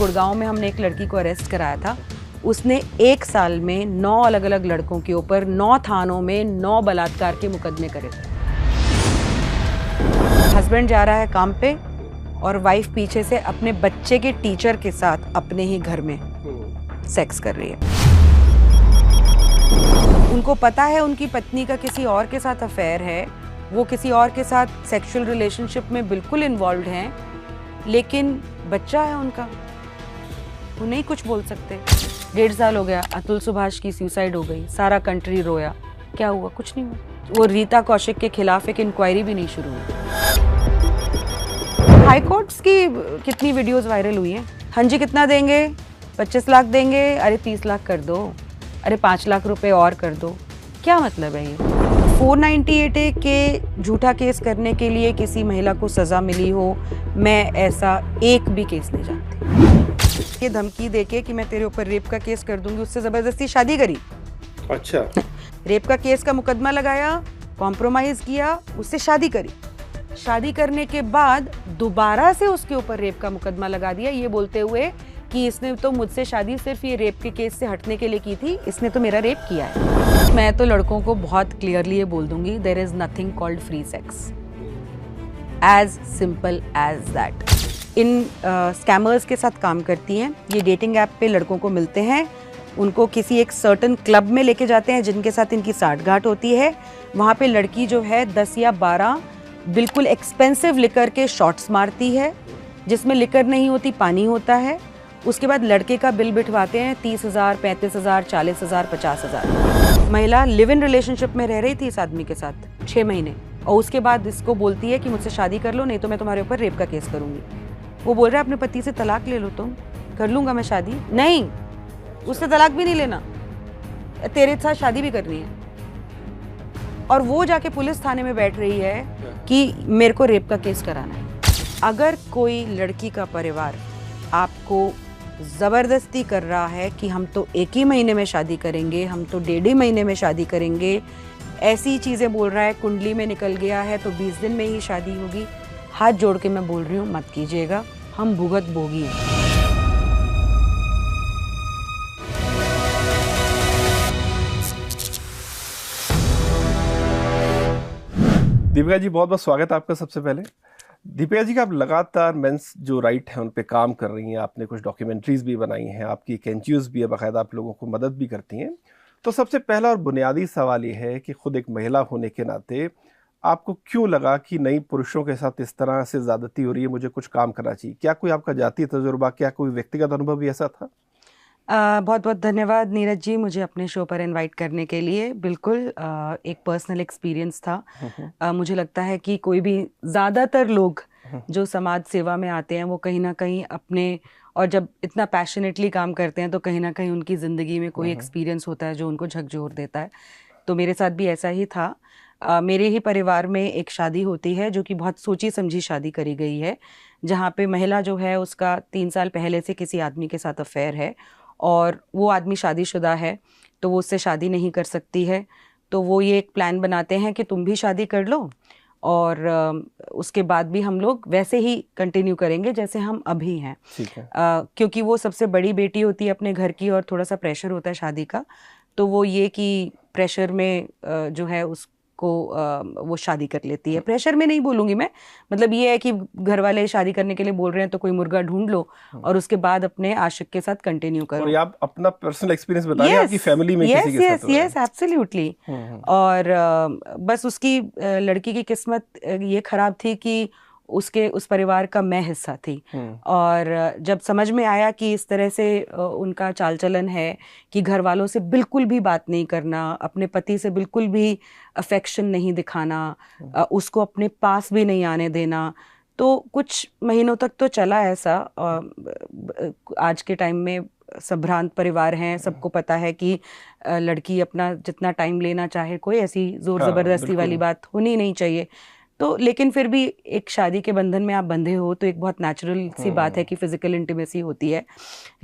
गुड़गांव में हमने एक लड़की को अरेस्ट कराया था। उसने 1 साल में 9 अलग अलग लड़कों के ऊपर 9 थानों में 9 बलात्कार के मुकदमे करे थे। हस्बैंड जा रहा है काम पे और वाइफ पीछे से अपने बच्चे के टीचर के साथ अपने ही घर में सेक्स कर रही है। उनको पता है उनकी पत्नी का किसी और के साथ अफेयर है, वो किसी और के साथ सेक्सुअल रिलेशनशिप में बिल्कुल इन्वॉल्व हैं, लेकिन बच्चा है उनका, वो नहीं कुछ बोल सकते। 1.5 साल हो गया, अतुल सुभाष की सुसाइड हो गई, सारा कंट्री रोया, क्या हुआ? कुछ नहीं हुआ। वो रीता कौशिक के खिलाफ एक इंक्वायरी भी नहीं शुरू हुई। हाई कोर्ट्स की कितनी वीडियोस वायरल हुई हैं। हाँ जी कितना देंगे? 25 लाख देंगे, अरे 30 लाख कर दो, अरे 5 लाख रुपए और कर दो। क्या मतलब है ये? 498A के झूठा केस करने के लिए किसी महिला को सजा मिली हो, मैं ऐसा एक भी केस नहीं जानती। ये धमकी देके कि मैं तेरे ऊपर रेप का केस कर दूंगी, उससे जबरदस्ती शादी करी। अच्छा। रेप का केस का मुकदमा लगाया, कॉम्प्रोमाइज किया, उससे शादी करी। शादी करने के बाद दोबारा से उसके ऊपर रेप का मुकदमा लगा दिया, ये बोलते हुए कि इसने तो मुझसे शादी सिर्फ ये रेप के केस से हटने के लिए की थी, इसने तो मेरा रेप किया है। मैं तो लड़कों को बहुत क्लियरली ये बोल दूंगी, there is nothing called free sex, as simple as that. इन स्कैमर्स के साथ काम करती हैं, ये डेटिंग ऐप पे लड़कों को मिलते हैं, उनको किसी एक सर्टन क्लब में लेके जाते हैं जिनके साथ इनकी साठगांठ होती है। वहाँ पे लड़की जो है 10 या 12 बिल्कुल एक्सपेंसिव लिकर के शॉट्स मारती है, जिसमें लिकर नहीं होती, पानी होता है। उसके बाद लड़के का बिल बिठवाते हैं 30,000, 35,000, 40,000, 50,000। महिला लिव इन रिलेशनशिप में रह रही थी इस आदमी के साथ 6 महीने, और उसके बाद इसको बोलती है कि मुझसे शादी कर लो, नहीं तो मैं तुम्हारे ऊपर रेप का केस करूंगी। वो बोल रहा है अपने पति से तलाक ले लो, तुम कर लूंगा मैं शादी। नहीं, उससे तलाक भी नहीं लेना, तेरे साथ शादी भी करनी है। और वो जाके पुलिस थाने में बैठ रही है कि मेरे को रेप का केस कराना है। अगर कोई लड़की का परिवार आपको ज़बरदस्ती कर रहा है कि हम तो 1 ही महीने में शादी करेंगे, हम तो 1.5 महीने में शादी करेंगे, ऐसी चीज़ें बोल रहा है, कुंडली में निकल गया है तो 20 दिन में ही शादी होगी, हाथ जोड़ के मैं बोल रही हूँ मत कीजिएगा, हम भुगत भोगी हैं। दीपिका जी बहुत बहुत स्वागत है आपका। सबसे पहले दीपिका जी का आप लगातार मेंस जो राइट है उन पे काम कर रही हैं, आपने कुछ डॉक्यूमेंट्रीज भी बनाई हैं, आपकी एक एनजीओज भी है, बाकायदा आप लोगों को मदद भी करती हैं। तो सबसे पहला और बुनियादी सवाल ये है कि खुद एक महिला होने के नाते आपको क्यों लगा कि नई पुरुषों के साथ इस तरह से ज़्यादती हो रही है, मुझे कुछ काम करना चाहिए? क्या कोई आपका जाती तजुर्बा, क्या कोई व्यक्तिगत अनुभव भी ऐसा था? बहुत बहुत धन्यवाद नीरज जी मुझे अपने शो पर इनवाइट करने के लिए। बिल्कुल एक पर्सनल एक्सपीरियंस था। मुझे लगता है कि कोई भी ज़्यादातर लोग जो समाज सेवा में आते हैं वो कहीं ना कहीं अपने, और जब इतना पैशनेटली काम करते हैं तो कहीं ना कहीं उनकी ज़िंदगी में कोई एक्सपीरियंस होता है जो उनको झकझोर देता है। तो मेरे साथ भी ऐसा ही था। मेरे ही परिवार में एक शादी होती है जो कि बहुत सोची समझी शादी करी गई है, जहाँ पे महिला जो है उसका 3 साल पहले से किसी आदमी के साथ अफेयर है और वो आदमी शादीशुदा है तो वो उससे शादी नहीं कर सकती है। तो वो ये एक प्लान बनाते हैं कि तुम भी शादी कर लो और उसके बाद भी हम लोग वैसे ही कंटिन्यू करेंगे जैसे हम अभी हैं। ठीक है। क्योंकि वो सबसे बड़ी बेटी होती है अपने घर की और थोड़ा सा प्रेशर होता है शादी का, तो वो ये कि प्रेशर में जो है उसको वो शादी कर लेती है। प्रेशर में नहीं बोलूँगी मैं, मतलब ये है कि घर वाले शादी करने के लिए बोल रहे हैं तो कोई मुर्गा ढूंढ लो और उसके बाद अपने आशिक के साथ कंटिन्यू करो। और ये आप अपना पर्सनल एक्सपीरियंस बता रहे हैं, आपकी फैमिली में किसी के साथ? Yes absolutely. और बस उसकी लड़की की किस्मत ये खराब थी कि उसके उस परिवार का मैं हिस्सा थी। और जब समझ में आया कि इस तरह से उनका चाल चलन है कि घर वालों से बिल्कुल भी बात नहीं करना, अपने पति से बिल्कुल भी अफेक्शन नहीं दिखाना, उसको अपने पास भी नहीं आने देना, तो कुछ महीनों तक तो चला ऐसा। आज के टाइम में सब भ्रांत परिवार हैं, सबको पता है कि लड़की अपना जितना टाइम लेना चाहे, कोई ऐसी जोर ज़बरदस्ती वाली बात होनी नहीं चाहिए। तो लेकिन फिर भी एक शादी के बंधन में आप बंधे हो तो एक बहुत नेचुरल सी बात है कि फिजिकल इंटीमेसी होती है।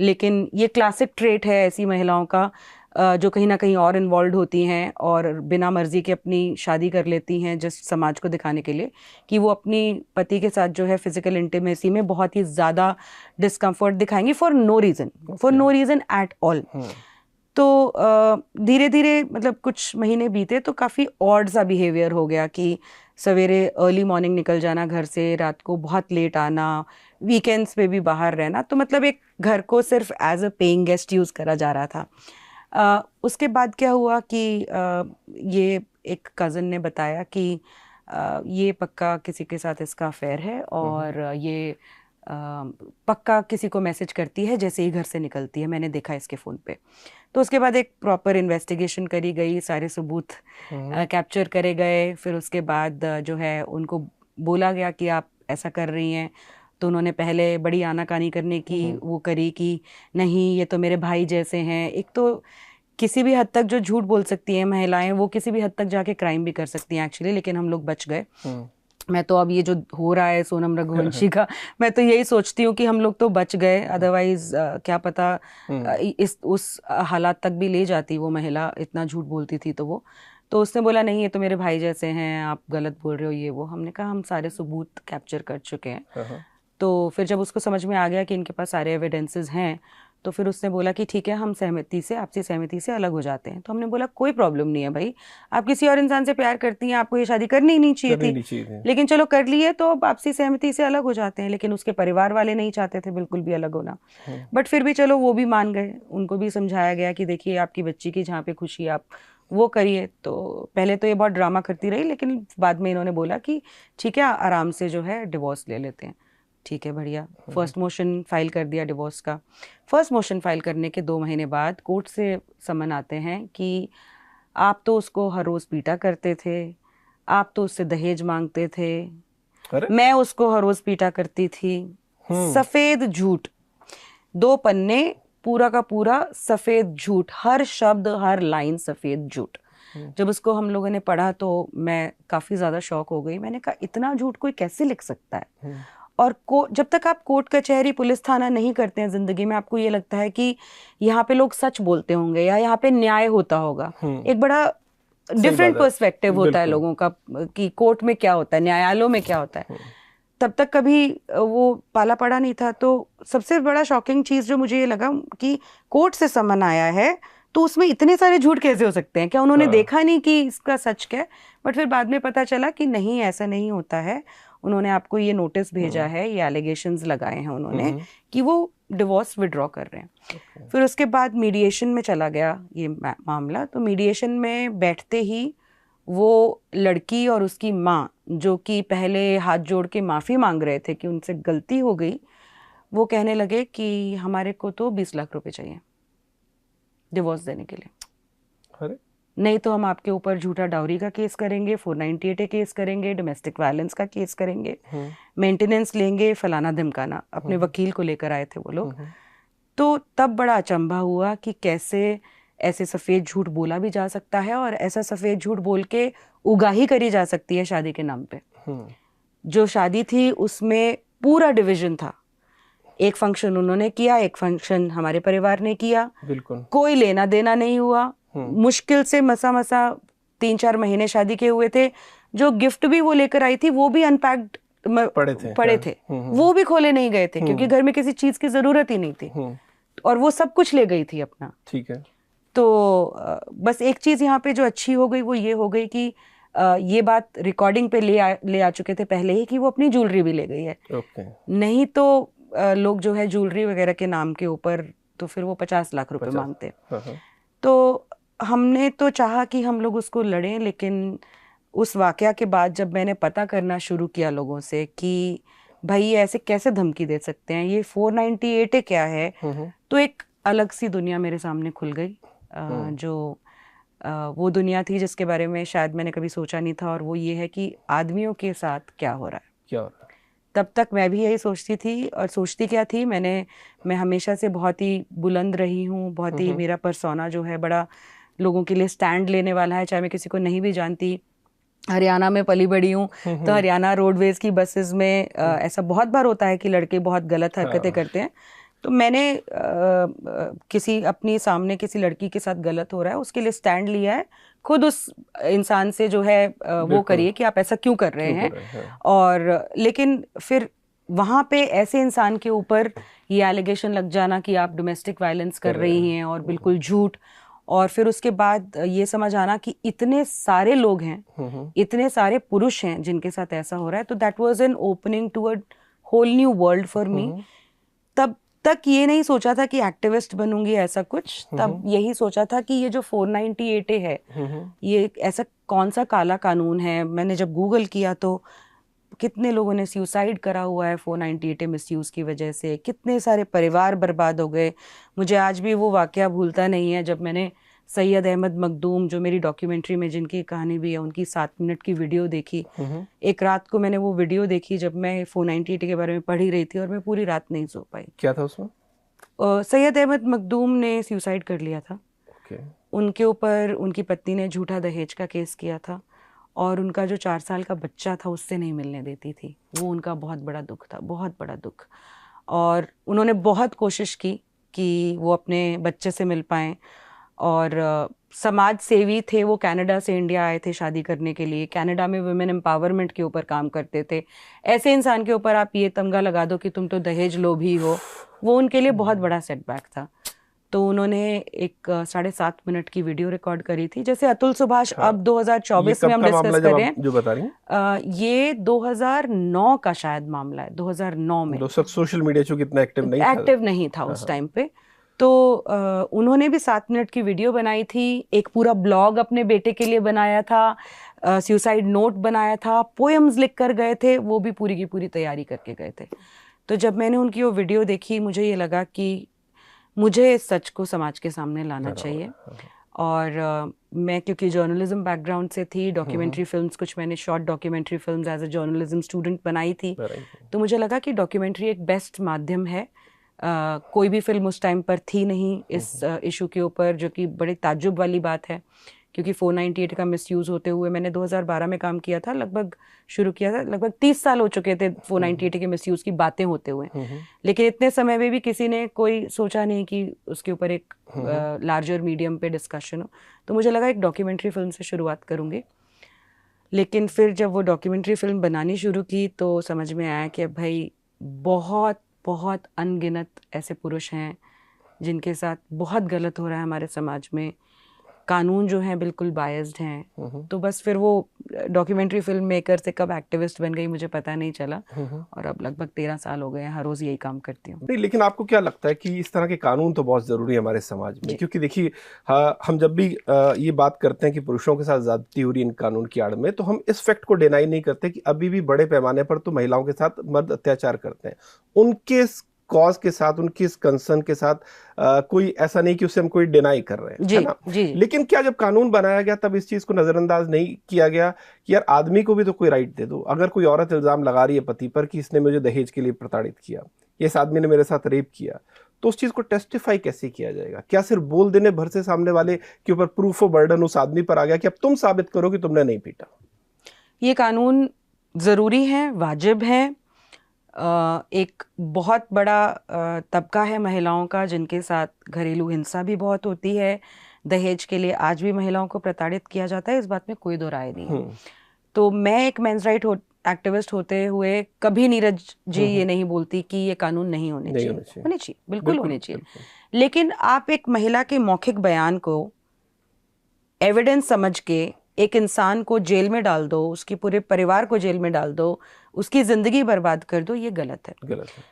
लेकिन ये क्लासिक ट्रेट है ऐसी महिलाओं का जो कहीं ना कहीं और इन्वॉल्व होती हैं और बिना मर्जी के अपनी शादी कर लेती हैं जस्ट समाज को दिखाने के लिए कि वो अपनी पति के साथ जो है फिजिकल इंटीमेसी में बहुत ही ज़्यादा डिस्कम्फर्ट दिखाएंगी for no reason at all. तो धीरे धीरे मतलब कुछ महीने बीते तो काफ़ी ऑड सा बिहेवियर हो गया कि सवेरे अर्ली मॉर्निंग निकल जाना घर से, रात को बहुत लेट आना, वीकेंड्स पे भी बाहर रहना। तो मतलब एक घर को सिर्फ as a paying guest use करा जा रहा था। उसके बाद क्या हुआ कि ये एक कज़न ने बताया कि ये पक्का किसी के साथ इसका अफेयर है और ये पक्का किसी को मैसेज करती है जैसे ही घर से निकलती है, मैंने देखा इसके फ़ोन पे। तो उसके बाद एक प्रॉपर इन्वेस्टिगेशन करी गई, सारे सबूत कैप्चर करे गए। फिर उसके बाद जो है उनको बोला गया कि आप ऐसा कर रही हैं। तो उन्होंने पहले बड़ी आनाकानी करने की वो करी कि नहीं ये तो मेरे भाई जैसे हैं। एक तो किसी भी हद तक जो झूठ बोल सकती हैं महिलाएं, वो किसी भी हद तक जाके क्राइम भी कर सकती हैं एक्चुअली, लेकिन हम लोग बच गए। मैं तो अब ये जो हो रहा है सोनम रघुवंशी का, मैं तो यही सोचती हूँ कि हम लोग तो बच गए, अदरवाइज क्या पता उस हालात तक भी ले जाती वो महिला, इतना झूठ बोलती थी। तो उसने बोला नहीं ये तो मेरे भाई जैसे हैं, आप गलत बोल रहे हो ये वो। हमने कहा हम सारे सबूत कैप्चर कर चुके हैं। तो फिर जब उसको समझ में आ गया कि इनके पास सारे एविडेंसेस हैं, तो फिर उसने बोला कि ठीक है हम आपसी सहमति से अलग हो जाते हैं। तो हमने बोला कोई प्रॉब्लम नहीं है भाई, आप किसी और इंसान से प्यार करती हैं, आपको ये शादी करनी ही नहीं चाहिए थी, लेकिन चलो कर लिए तो अब आपसी सहमति से अलग हो जाते हैं। लेकिन उसके परिवार वाले नहीं चाहते थे बिल्कुल भी अलग होना, बट फिर भी चलो वो भी मान गए। उनको भी समझाया गया कि देखिए आपकी बच्ची की जहाँ पे खुशी आप वो करिए। तो पहले तो ये बहुत ड्रामा करती रही, लेकिन बाद में इन्होंने बोला कि ठीक है आराम से जो है डिवोर्स ले लेते हैं। ठीक है बढ़िया, फर्स्ट मोशन फाइल कर दिया डिवोर्स का। फर्स्ट मोशन फाइल करने के 2 महीने बाद कोर्ट से समन आते हैं कि आप तो उसको हर रोज़ पीटा करते थे, आप तो उससे दहेज मांगते थे, मैं उसको हर रोज़ पीटा करती थी। सफ़ेद झूठ, 2 पन्ने पूरा का पूरा सफ़ेद झूठ, हर शब्द हर लाइन सफ़ेद झूठ। जब उसको हम लोगों ने पढ़ा तो मैं काफ़ी ज़्यादा शॉक हो गई। मैंने कहा इतना झूठ कोई कैसे लिख सकता है। और जब तक आप कोर्ट कचहरी पुलिस थाना नहीं करते हैं ज़िंदगी में, आपको ये लगता है कि यहाँ पे लोग सच बोलते होंगे या यहाँ पे न्याय होता होगा। एक बड़ा डिफरेंट पर्सपेक्टिव होता है लोगों का कि कोर्ट में क्या होता है, न्यायालयों में क्या होता है। तब तक कभी वो पाला पड़ा नहीं था। तो सबसे बड़ा शॉकिंग चीज़ जो मुझे ये लगा कि कोर्ट से समन आया है तो उसमें इतने सारे झूठ कैसे हो सकते हैं, क्या उन्होंने देखा नहीं कि इसका सच क्या है। बट फिर बाद में पता चला कि नहीं ऐसा नहीं होता है। उन्होंने आपको ये नोटिस भेजा है, ये एलिगेशंस लगाए हैं उन्होंने कि वो डिवोर्स विड्रॉ कर रहे हैं। फिर उसके बाद मीडिएशन में चला गया ये मामला। तो मीडिएशन में बैठते ही वो लड़की और उसकी माँ, जो कि पहले हाथ जोड़ के माफ़ी मांग रहे थे कि उनसे गलती हो गई, वो कहने लगे कि हमारे को तो 20 लाख रुपए चाहिए डिवोर्स देने के लिए। अरे नहीं तो हम आपके ऊपर झूठा डाउरी का केस करेंगे, 498 केस करेंगे, डोमेस्टिक वायलेंस का केस करेंगे, मेंटेनेंस लेंगे, फलाना धमकाना। अपने वकील को लेकर आए थे वो लोग। तो तब बड़ा अचंभा हुआ कि कैसे ऐसे सफ़ेद झूठ बोला भी जा सकता है और ऐसा सफ़ेद झूठ बोल के उगाही करी जा सकती है शादी के नाम पे। जो शादी थी उसमें पूरा डिवीजन था। एक फंक्शन उन्होंने किया, एक फंक्शन हमारे परिवार ने किया, बिल्कुल कोई लेना देना नहीं हुआ। मुश्किल से मसा 3-4 महीने शादी के हुए थे। जो गिफ्ट भी वो लेकर आई थी वो भी अनपैक्ड पड़े थे। वो भी खोले नहीं गए थे क्योंकि घर में किसी चीज की जरूरत ही नहीं थी और वो सब कुछ ले गई थी अपना। ठीक है। तो बस एक चीज यहाँ पे जो अच्छी हो गई वो ये हो गई कि ये बात रिकॉर्डिंग पे ले आ चुके थे पहले ही कि वो अपनी ज्वेलरी भी ले गई है। नहीं तो लोग जो है ज्वेलरी वगैरह के नाम के ऊपर तो फिर वो 50 लाख रुपए मांगते। तो हमने तो चाहा कि हम लोग उसको लड़ें, लेकिन उस वाकया के बाद जब मैंने पता करना शुरू किया लोगों से कि भाई ये ऐसे कैसे धमकी दे सकते हैं, ये 498 क्या है, तो एक अलग सी दुनिया मेरे सामने खुल गई। जो वो दुनिया थी जिसके बारे में शायद मैंने कभी सोचा नहीं था, और वो ये है कि आदमियों के साथ क्या हो रहा है। तब तक मैं भी यही सोचती थी, और सोचती क्या थी, मैं हमेशा से बहुत ही बुलंद रही हूँ, बहुत ही मेरा पर्सोना जो है बड़ा लोगों के लिए स्टैंड लेने वाला है, चाहे मैं किसी को नहीं भी जानती। हरियाणा में पली बड़ी हूँ, तो हरियाणा रोडवेज की बसेस में ऐसा बहुत बार होता है कि लड़के बहुत गलत हरकतें करते हैं, तो मैंने किसी अपनी सामने किसी लड़की के साथ गलत हो रहा है उसके लिए स्टैंड लिया है, खुद उस इंसान से जो है वो करिए कि आप ऐसा क्यों कर रहे हैं। और लेकिन फिर वहाँ पे ऐसे इंसान के ऊपर ये एलिगेशन लग जाना कि आप डोमेस्टिक वायलेंस कर रही हैं और बिल्कुल झूठ, और फिर उसके बाद ये समझ आना कि इतने सारे लोग हैं, इतने सारे पुरुष हैं जिनके साथ ऐसा हो रहा है, तो that was an opening to a whole new world for me. तब तक ये नहीं सोचा था कि एक्टिविस्ट बनूंगी ऐसा कुछ, तब यही सोचा था कि ये जो 498A है ये ऐसा कौन सा काला कानून है। मैंने जब गूगल किया तो कितने लोगों ने सुसाइड करा हुआ है 498A मिसयूज की वजह से, कितने सारे परिवार बर्बाद हो गए। मुझे आज भी वो वाकया भूलता नहीं है जब मैंने सैयद अहमद मखदूम, जो मेरी डॉक्यूमेंट्री में जिनकी कहानी भी है, उनकी 7 मिनट की वीडियो देखी। एक रात को मैंने वो वीडियो देखी जब मैं 498A के बारे में पढ़ ही रही थी और मैं पूरी रात नहीं सो पाई। क्या था उसमें? सैयद अहमद मखदूम ने सुसाइड कर लिया था। उनके ऊपर उनकी पत्नी ने झूठा दहेज का केस किया था और उनका जो 4 साल का बच्चा था उससे नहीं मिलने देती थी। वो उनका बहुत बड़ा दुख था, बहुत बड़ा दुख। और उन्होंने बहुत कोशिश की कि वो अपने बच्चे से मिल पाएँ, और समाज सेवी थे वो। कनाडा से इंडिया आए थे शादी करने के लिए, कनाडा में वुमेन एम्पावरमेंट के ऊपर काम करते थे। ऐसे इंसान के ऊपर आप ये तमगा लगा दो कि तुम तो दहेज लोभी हो, वो उनके लिए बहुत बड़ा सेटबैक था। तो उन्होंने एक 7.5 मिनट की वीडियो रिकॉर्ड करी थी, जैसे अतुल सुभाष। अब 2024 में हम डिस्कस कर रहे हैं, जो बता रही हैं ये 2009 का शायद मामला है, 2009 में। सोशल मीडिया चूंकि इतना एक्टिव नहीं था उस टाइम पे। तो उन्होंने भी 7 मिनट की वीडियो बनाई थी, एक पूरा ब्लॉग अपने बेटे के लिए बनाया था, सुसाइड नोट बनाया था, पोएम्स लिख कर गए थे, वो भी पूरी की पूरी तैयारी करके गए थे। तो जब मैंने उनकी वो वीडियो देखी मुझे ये लगा कि मुझे इस सच को समाज के सामने लाना चाहिए। और मैं क्योंकि जर्नलिज्म बैकग्राउंड से थी, डॉक्यूमेंट्री फिल्म्स कुछ मैंने short documentary films as a journalism student बनाई थी, तो मुझे लगा कि डॉक्यूमेंट्री एक बेस्ट माध्यम है। कोई भी फिल्म उस टाइम पर थी नहीं इस इशू के ऊपर, जो कि बड़ी ताज्जुब वाली बात है, क्योंकि 498 का मिसयूज़ होते हुए मैंने 2012 में काम किया था, शुरू किया था, लगभग 30 साल हो चुके थे 498 के मिसयूज़ की बातें होते हुए। लेकिन इतने समय में भी किसी ने कोई सोचा नहीं कि उसके ऊपर एक लार्जर मीडियम पे डिस्कशन हो। तो मुझे लगा एक डॉक्यूमेंट्री फिल्म से शुरुआत करूँगी। लेकिन फिर जब वो डॉक्यूमेंट्री फिल्म बनानी शुरू की तो समझ में आया कि भाई बहुत बहुत अनगिनत ऐसे पुरुष हैं जिनके साथ बहुत गलत हो रहा है हमारे समाज में। कानून जो हैं बिल्कुल बायस्ड हैं। तो बस फिर वो डॉक्यूमेंट्री फिल्म मेकर से कब एक्टिविस्ट बन गई मुझे पता नहीं चला, और अब लगभग 13 साल हो गए हैं, हर रोज यही काम करती हूँ। नहीं, लेकिन आपको क्या लगता है कि इस तरह के कानून तो बहुत जरूरी है हमारे समाज में? क्योंकि देखिए हम जब भी ये बात करते हैं कि पुरुषों के साथ ज्यादती हो रही है इन कानून की आड़ में, तो हम इस फैक्ट को डिनाई नहीं करते कि अभी भी बड़े पैमाने पर तो महिलाओं के साथ मर्द अत्याचार करते हैं। उनके कॉज के साथ, उनकी इस कंसर्न के साथ कोई ऐसा नहीं कि उसे हम कोई डिनाई कर रहे हैं, है ना? लेकिन क्या जब कानून बनाया गया तब इस चीज को नजरअंदाज नहीं किया गया कि यार आदमी को भी तो कोई राइट दे दो? अगर कोई औरत इल्जाम लगा रही है पति पर कि इसने मुझे दहेज के लिए प्रताड़ित किया, इस आदमी ने मेरे साथ रेप किया, तो उस चीज को टेस्टिफाई कैसे किया जाएगा? क्या सिर्फ बोल देने भर से सामने वाले के ऊपर प्रूफ ऑफ बर्डन उस आदमी पर आ गया कि अब तुम साबित करो कि तुमने नहीं पीटा? ये कानून जरूरी है, वाजिब है। एक बहुत बड़ा तबका है महिलाओं का जिनके साथ घरेलू हिंसा भी बहुत होती है। दहेज के लिए आज भी महिलाओं को प्रताड़ित किया जाता है, इस बात में कोई दो राय नहीं है। तो मैं एक मेंस राइट एक्टिविस्ट होते हुए कभी नीरज जी ये नहीं बोलती कि ये कानून नहीं होने चाहिए। होने चाहिए, बिल्कुल होने चाहिए। लेकिन आप एक महिला के मौखिक बयान को एविडेंस समझ के एक इंसान को जेल में डाल दो, उसके पूरे परिवार को जेल में डाल दो, उसकी जिंदगी बर्बाद कर दो, ये गलत है। गलत है।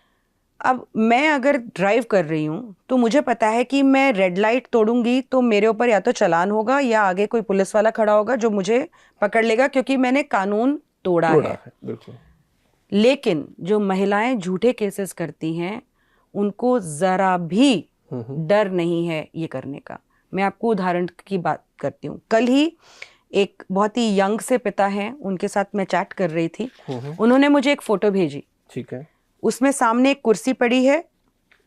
अब मैं अगर ड्राइव कर रही हूँ तो मुझे पता है कि मैं रेड लाइट तोड़ूंगी तो मेरे ऊपर या तो चालान होगा या आगे कोई पुलिस वाला खड़ा होगा जो मुझे पकड़ लेगा, क्योंकि मैंने कानून तोड़ा है। बिल्कुल। लेकिन जो महिलाएं झूठे केसेस करती हैं उनको जरा भी डर नहीं है ये करने का। मैं आपको उदाहरण की बात करती हूँ। कल ही एक बहुत ही यंग से पिता हैं, उनके साथ मैं चैट कर रही थी। उन्होंने मुझे एक फोटो भेजी। ठीक है। उसमें सामने एक कुर्सी पड़ी है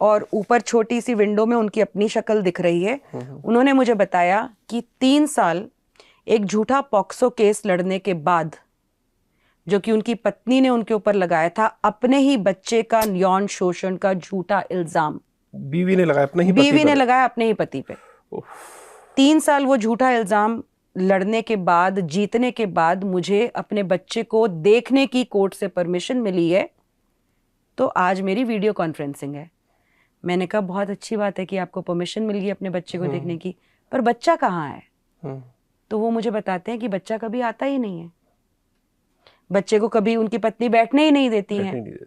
और ऊपर छोटी सी विंडो में उनकी अपनी शक्ल दिख रही है। उन्होंने मुझे बताया कि 3 साल एक झूठा पॉक्सो केस लड़ने के बाद, जो कि उनकी पत्नी ने उनके ऊपर लगाया था, अपने ही बच्चे का यौन शोषण का झूठा इल्जाम, बीवी ने लगाया अपने ही पति बीवी ने पर? लगाया अपने ही पति पे। 3 साल वो झूठा इल्जाम लड़ने के बाद, जीतने के बाद मुझे अपने बच्चे को देखने की कोर्ट से परमिशन मिली है, तो आज मेरी वीडियो कॉन्फ्रेंसिंग है। मैंने कहा बहुत अच्छी बात है कि आपको परमिशन मिल गई अपने बच्चे को देखने की, पर बच्चा कहाँ है? तो वो मुझे बताते हैं कि बच्चा कभी आता ही नहीं है, बच्चे को कभी उनकी पत्नी बैठने ही नहीं देती है,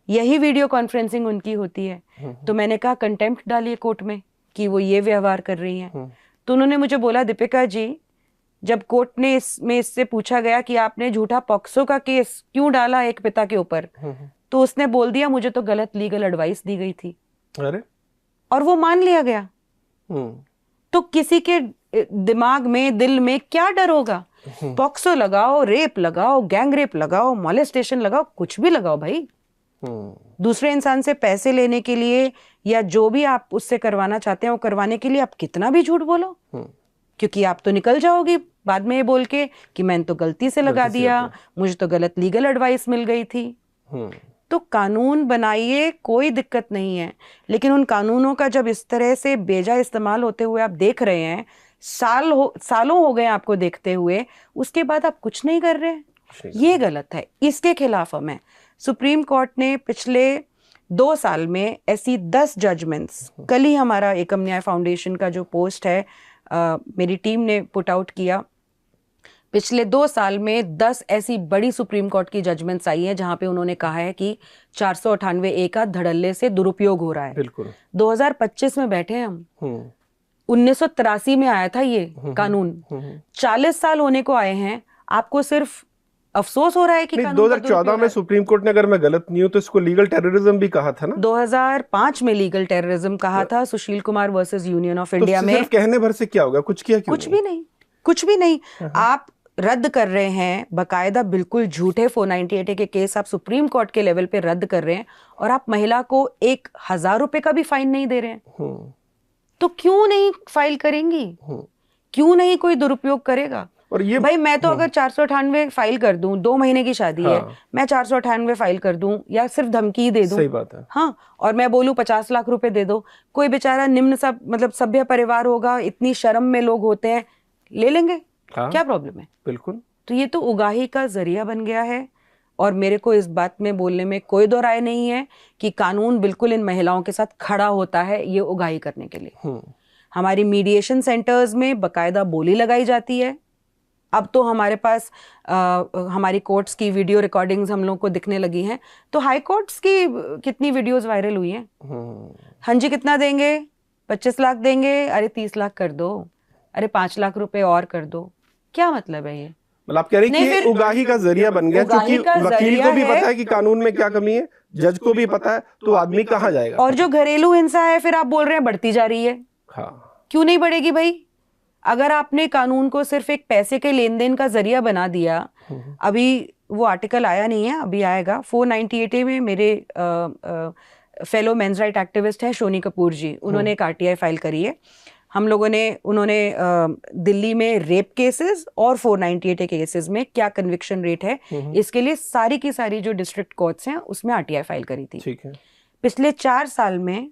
यही वीडियो कॉन्फ्रेंसिंग उनकी होती है। तो मैंने कहा कंटेम्प्ट डालिए कोर्ट में कि वो ये व्यवहार कर रही हैं। तो उन्होंने मुझे बोला दीपिका जी, जब कोर्ट ने इससे पूछा गया कि आपने झूठा पॉक्सो का केस क्यों डाला एक पिता के ऊपर, तो उसने बोल दिया मुझे तो गलत लीगल एडवाइस दी गई थी। अरे, और वो मान लिया गया। तो किसी के दिमाग में, दिल में क्या डर होगा? पॉक्सो लगाओ, रेप लगाओ, गैंग रेप लगाओ, मोलेस्टेशन लगाओ, कुछ भी लगाओ भाई। दूसरे इंसान से पैसे लेने के लिए या जो भी आप उससे करवाना चाहते हैं वो करवाने के लिए आप कितना भी झूठ बोलो, क्योंकि आप तो निकल जाओगी बाद में ये बोल के कि मैंने तो गलती से लगा दिया, मुझे तो गलत लीगल एडवाइस मिल गई थी। तो कानून बनाइए, कोई दिक्कत नहीं है, लेकिन उन कानूनों का जब इस तरह से बेजा इस्तेमाल होते हुए आप देख रहे हैं, सालों हो गए आपको देखते हुए, उसके बाद आप कुछ नहीं कर रहे हैं, ये गलत है। इसके खिलाफ हमें सुप्रीम कोर्ट ने पिछले 2 साल में ऐसी 10 जजमेंट्स, कल ही हमारा एकम न्याय फाउंडेशन का जो पोस्ट है मेरी टीम ने पुट आउट किया, पिछले 2 साल में 10 ऐसी बड़ी सुप्रीम कोर्ट की जजमेंट्स आई हैं जहां पे उन्होंने कहा है कि 498A का धड़ल्ले से दुरुपयोग हो रहा है। बिल्कुल 2025 में बैठे हैं हम, 1983 में आया था ये कानून, 40 साल होने को आए हैं, आपको सिर्फ अफसोस हो रहा है कि 2014 में सुप्रीम कोर्ट ने, अगर मैं गलत नहीं हूं तो इसको लीगल टेररिज्म भी कहा था ना? 2005 में लीगल टेररिज्म कहा था, Sushil Kumar versus Union of India में। सिर्फ कहने भर से क्या होगा? कुछ किया क्यों? कुछ भी नहीं, कुछ भी नहीं। आप रद्द कर रहे हैं बकायदा, बिल्कुल झूठे 498A के केस आप सुप्रीम कोर्ट के लेवल पे रद्द कर रहे हैं, और आप महिला को 1000 रुपए का भी फाइन नहीं दे रहे हैं। तो क्यों नहीं फाइल करेंगी? क्यों नहीं कोई दुरुपयोग करेगा? और ये भाई मैं तो अगर 498 फाइल कर दूं, 2 महीने की शादी है, मैं 498 फाइल कर दूं या सिर्फ धमकी दे दूं, सही बात है। हाँ, और मैं बोलूं 50 लाख रुपए दे दो, कोई बेचारा निम्न सब मतलब सभ्य परिवार होगा, इतनी शर्म में लोग होते हैं, ले लेंगे। क्या प्रॉब्लम है? बिल्कुल। तो ये तो उगाही का जरिया बन गया है, और मेरे को इस बात में बोलने में कोई दो राय नहीं है कि कानून बिल्कुल इन महिलाओं के साथ खड़ा होता है ये उगाही करने के लिए। हमारी मीडिएशन सेंटर्स में बकायदा बोली लगाई जाती है। अब तो हमारे पास हमारी कोर्ट्स की वीडियो रिकॉर्डिंग्स हम लोग को दिखने लगी हैं, तो हाई कोर्ट्स की कितनी वीडियोस वायरल हुई हैं। हाँ जी, कितना देंगे? 25 लाख देंगे, अरे 30 लाख कर दो, अरे 5 लाख रुपए और कर दो। क्या मतलब है ये? मतलब आप कह रही हैं कि उगाही का जरिया बन गया, क्योंकि वकील को भी पता है कि कानून में क्या कमी है, जज को भी पता है, तो आदमी कहाँ जाएगा? और जो घरेलू हिंसा है, फिर आप बोल रहे हैं बढ़ती जा रही है। हाँ, क्यों नहीं बढ़ेगी भाई? अगर आपने कानून को सिर्फ एक पैसे के लेन देन का जरिया बना दिया, अभी वो आर्टिकल आया नहीं है, अभी आएगा 498A में। मेरे फेलो मेंस राइट एक्टिविस्ट है शोनी कपूर जी, उन्होंने एक RTI फाइल करी है। हम लोगों ने, उन्होंने दिल्ली में रेप केसेस और 498A केसेस में क्या कन्विक्शन रेट है, इसके लिए सारी की सारी जो डिस्ट्रिक्ट कोर्ट्स हैं उसमें RTI फाइल करी थी। ठीक है। पिछले 4 साल में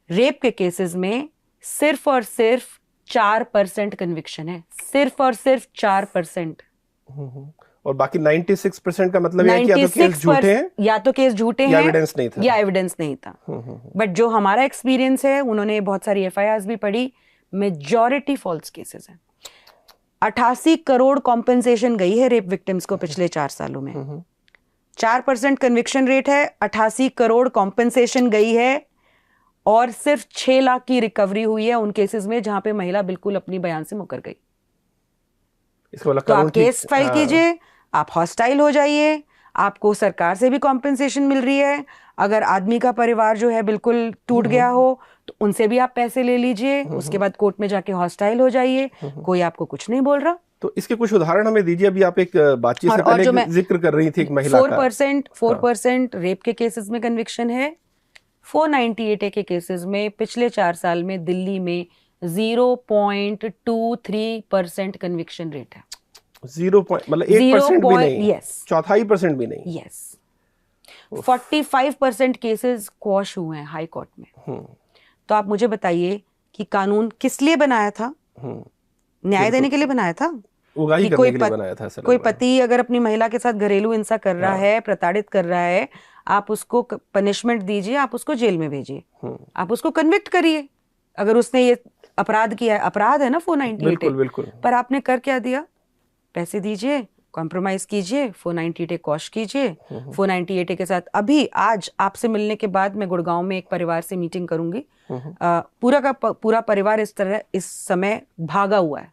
रेप के केसेस में सिर्फ और सिर्फ 4% कन्विक्शन है, सिर्फ और सिर्फ 4%। और बाकी 96% का मतलब है कि या तो केस झूठे हैं, या तो केस झूठे हैं, एविडेंस नहीं था, या एविडेंस नहीं था। बट जो हमारा एक्सपीरियंस है, उन्होंने बहुत सारी FIRs भी पढ़ी, मेजॉरिटी फॉल्स केसेस हैं। 88 करोड़ कॉम्पेंसेशन गई है रेप विक्टिम्स को पिछले 4 सालों में। 4% कन्विक्शन रेट है, 88 करोड़ कॉम्पेंसेशन गई है, और सिर्फ 6 लाख की रिकवरी हुई है उन केसेस में जहां पे महिला बिल्कुल अपनी बयान से मुकर गई। तो आप केस फाइल कीजिए, आप हॉस्टाइल हो जाइए, आपको सरकार से भी कॉम्पेंसेशन मिल रही है। अगर आदमी का परिवार जो है बिल्कुल टूट गया हो तो उनसे भी आप पैसे ले लीजिए, उसके बाद कोर्ट में जाके हॉस्टाइल हो जाइए, कोई आपको कुछ नहीं बोल रहा। तो इसके कुछ उदाहरण हमें दीजिए। अभी आप एक बातचीत से पहले जिक्र कर रही थी एक महिला का 4% रेप के केसेस में कन्विक्शन है। 498A के केसेस में पिछले 4 साल में दिल्ली में 0.23% कन्विक्शन रेट है। 0 मतलब 1% भी नहीं, yes. 0.25% भी नहीं। यस 45% केसेस क्वॉश हुए हैं हाई कोर्ट में। तो आप मुझे बताइए कि कानून किस लिए बनाया था? न्याय देने के लिए बनाया था कि कोई पति अगर अपनी महिला के साथ घरेलू हिंसा कर रहा है, प्रताड़ित कर रहा है, आप उसको पनिशमेंट दीजिए, आप उसको जेल में भेजिए, आप उसको कन्विक्ट करिए अगर उसने ये अपराध किया है। अपराध है ना 498A। बिल्कुल। पर आपने कर क्या दिया? पैसे दीजिए, कॉम्प्रोमाइज कीजिए, 498A कॉश कीजिए। 498A के साथ अभी आज आपसे मिलने के बाद मैं गुड़गांव में एक परिवार से मीटिंग करूंगी। पूरा का पूरा परिवार इस समय भागा हुआ है,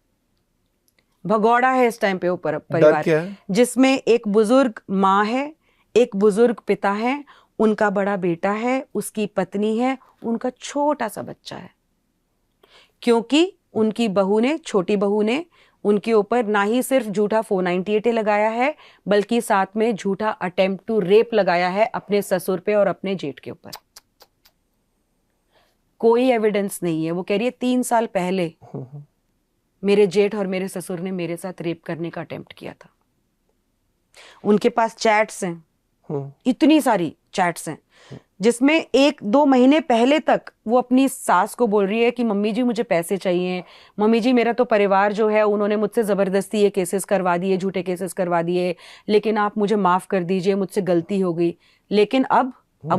भगौड़ा है इस टाइम पे वो परिवार, जिसमें एक बुजुर्ग माँ है, एक बुजुर्ग पिता है, उनका बड़ा बेटा है, उसकी पत्नी है, उनका छोटा सा बच्चा है, क्योंकि उनकी बहू ने, छोटी बहू ने उनके ऊपर ना ही सिर्फ झूठा 498A लगाया है, बल्कि साथ में झूठा अटेम्प्ट टू रेप लगाया है अपने ससुर पे और अपने जेठ के ऊपर। कोई एविडेंस नहीं है। वो कह रही है 3 साल पहले मेरे जेठ और मेरे ससुर ने मेरे साथ रेप करने का अटेम्प्ट किया था। उनके पास चैट्स हैं, इतनी सारी चैट्स हैं, जिसमें 1-2 महीने पहले तक वो अपनी सास को बोल रही है कि मम्मी जी मुझे पैसे चाहिए, मम्मी जी मेरा तो परिवार जो है उन्होंने मुझसे ज़बरदस्ती ये केसेस करवा दिए, झूठे केसेस करवा दिए, लेकिन आप मुझे माफ़ कर दीजिए, मुझसे गलती हो गई। लेकिन अब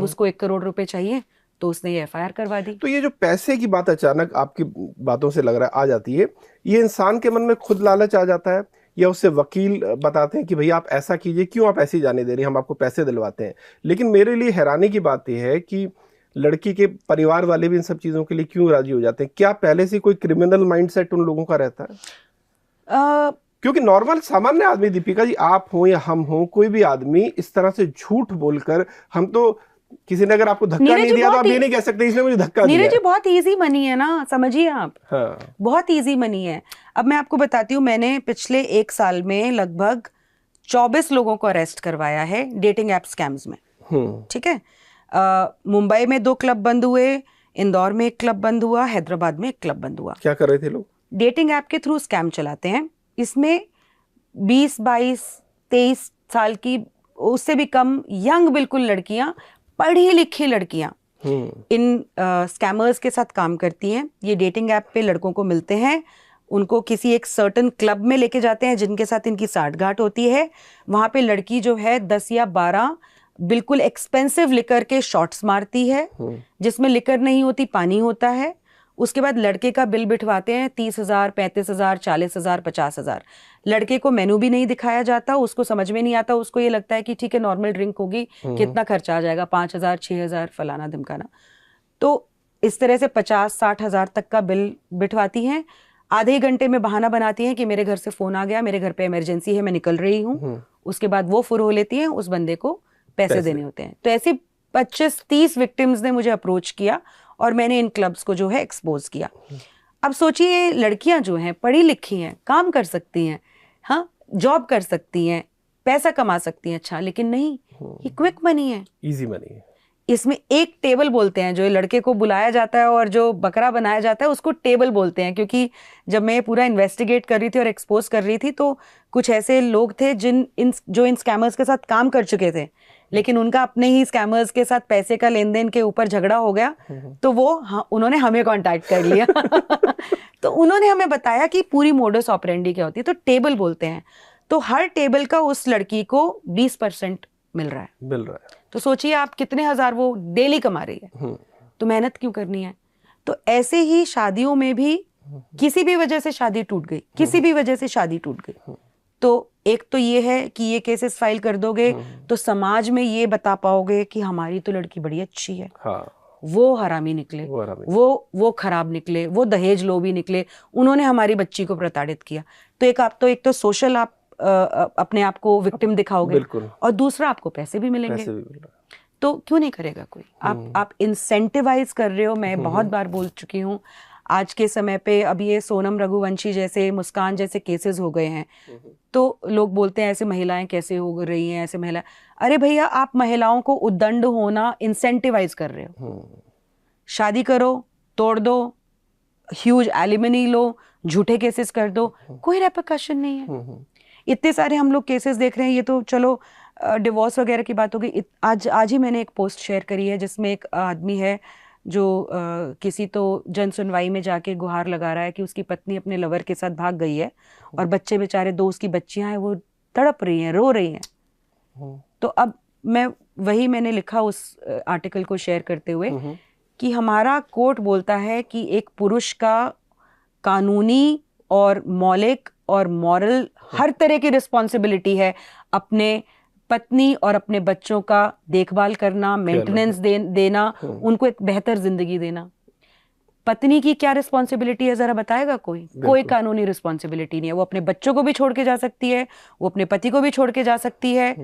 उसको 1 करोड़ रुपए चाहिए, तो उसने ये FIR करवा दी। तो ये जो पैसे की बात अचानक आपकी बातों से लग रहा है आ जाती है, ये इंसान के मन में खुद लालच आ जाता है या उससे वकील बताते हैं कि भैया आप ऐसा कीजिए, क्यों आप ऐसे जाने दे रही हैं, हम आपको पैसे दिलवाते हैं। लेकिन मेरे लिए हैरानी की बात यह है कि लड़की के परिवार वाले भी इन सब चीज़ों के लिए क्यों राजी हो जाते हैं? क्या पहले से कोई क्रिमिनल माइंडसेट उन लोगों का रहता है? क्योंकि नॉर्मल सामान्य आदमी, दीपिका जी आप हो या हम हो, कोई भी आदमी इस तरह से झूठ बोलकर, हम तो किसी ने अगर आपको धक्का नहीं दिया तो आप ये नहीं कह सकते इसने मुझे धक्का दिया। नीरज जी बहुत इजी मनी है ना, समझिए आप। हाँ। बहुत इजी मनी है। अब मैं आपको बताती हूँ, मैंने पिछले 1 साल में लगभग 24 लोगों को अरेस्ट करवाया है डेटिंग ऐप स्कैम्स में। ठीक है। मुंबई में 2 क्लब बंद हुए, इंदौर में 1 क्लब बंद हुआ, हैदराबाद में 1 क्लब बंद हुआ। क्या कर रहे थे लोग? डेटिंग ऐप के थ्रू स्कैम चलाते हैं। इसमें 20, 22, 23 साल की, उससे भी कम यंग बिल्कुल लड़कियां, पढ़ी लिखी लड़कियां इन स्कैमर्स के साथ काम करती हैं। ये डेटिंग ऐप पे लड़कों को मिलते हैं, उनको किसी एक सर्टन क्लब में लेके जाते हैं जिनके साथ इनकी साठगांठ होती है। वहाँ पे लड़की जो है 10 या 12 बिल्कुल एक्सपेंसिव लिकर के शॉट्स मारती है, जिसमें लिकर नहीं होती, पानी होता है। उसके बाद लड़के का बिल बिठवाते हैं 30,000, 35,000, 40,000, 50,000। लड़के को मेनू भी नहीं दिखाया जाता, उसको समझ में नहीं आता, उसको ये लगता है कि ठीक है नॉर्मल ड्रिंक होगी, कितना खर्चा आ जाएगा, 5,000, 6,000 फलाना धमकाना। तो इस तरह से 50-60 हज़ार तक का बिल बिठवाती हैं। आधे घंटे में बहाना बनाती हैं कि मेरे घर से फ़ोन आ गया, मेरे घर पे इमरजेंसी है, मैं निकल रही हूँ। उसके बाद वो फुर हो लेती हैं, उस बंदे को पैसे देने होते हैं। तो ऐसे 25-30 विक्टिम्स ने मुझे अप्रोच किया और मैंने इन क्लब्स को जो है एक्सपोज किया। अब सोचिए लड़कियां जो हैं पढ़ी लिखी हैं, काम कर सकती हैं, हाँ जॉब कर सकती हैं, पैसा कमा सकती हैं, अच्छा, लेकिन नहीं, ये क्विक मनी है, इजी मनी है। इसमें एक टेबल बोलते हैं, जो लड़के को बुलाया जाता है और जो बकरा बनाया जाता है उसको टेबल बोलते हैं। क्योंकि जब मैं पूरा इन्वेस्टिगेट कर रही थी और एक्सपोज कर रही थी तो कुछ ऐसे लोग थे जो इन स्कैमर्स के साथ काम कर चुके थे, लेकिन उनका अपने ही स्कैमर्स के साथ पैसे का लेन देन के ऊपर झगड़ा हो गया, तो उन्होंने हमें कांटेक्ट कर लिया। तो उन्होंने हमें बताया कि पूरी मोडस ऑपरेंडी क्या होती है। तो टेबल बोलते हैं, तो हर टेबल का उस लड़की को 20% मिल रहा है। तो सोचिए आप कितने हजार वो डेली कमा रही है, तो मेहनत क्यों करनी है। तो ऐसे ही शादियों में भी किसी भी वजह से शादी टूट गई, किसी भी वजह से शादी टूट गई, तो एक तो ये है कि ये केसेस फाइल कर दोगे तो समाज में ये बता पाओगे कि हमारी तो लड़की बड़ी अच्छी है। हाँ। वो हरामी निकले, वो खराब निकले, वो दहेज लोभी निकले, उन्होंने हमारी बच्ची को प्रताड़ित किया। तो एक तो सोशल आप अपने आप को विक्टिम दिखाओगे और दूसरा आपको पैसे भी मिलेंगे। तो क्यों नहीं करेगा कोई। आप इंसेंटिवाइज कर रहे हो। मैं बहुत बार बोल चुकी हूँ, आज के समय पे अब ये सोनम रघुवंशी जैसे, मुस्कान जैसे केसेस हो गए हैं, तो लोग बोलते हैं ऐसे महिलाएं कैसे हो रही हैं, ऐसे महिला। अरे भैया, आप महिलाओं को उद्दंड होना इंसेंटिवाइज कर रहे हो। शादी करो, तोड़ दो, ह्यूज एलिमनी लो, झूठे केसेस कर दो, कोई रेपरकशन नहीं है। इतने सारे हम लोग केसेस देख रहे हैं। ये तो चलो डिवोर्स वगैरह की बात हो गई। आज ही मैंने एक पोस्ट शेयर करी है जिसमें एक आदमी है जो किसी तो जन सुनवाई में जाके गुहार लगा रहा है कि उसकी पत्नी अपने लवर के साथ भाग गई है और बच्चे बेचारे, दो उसकी बच्चियां हैं, वो तड़प रही हैं, रो रही हैं। तो अब मैंने लिखा उस आर्टिकल को शेयर करते हुए कि हमारा कोर्ट बोलता है कि एक पुरुष का कानूनी और मौलिक और मॉरल हर तरह की रिस्पॉन्सिबिलिटी है अपने पत्नी और अपने बच्चों का देखभाल करना, मेंटेनेंस देना, उनको एक बेहतर जिंदगी देना। पत्नी की क्या रिस्पॉन्सिबिलिटी है जरा बताएगा कोई कानूनी रिस्पॉन्सिबिलिटी नहीं है। वो अपने बच्चों को भी छोड़ के जा सकती है, वो अपने पति को भी छोड़ के जा सकती है,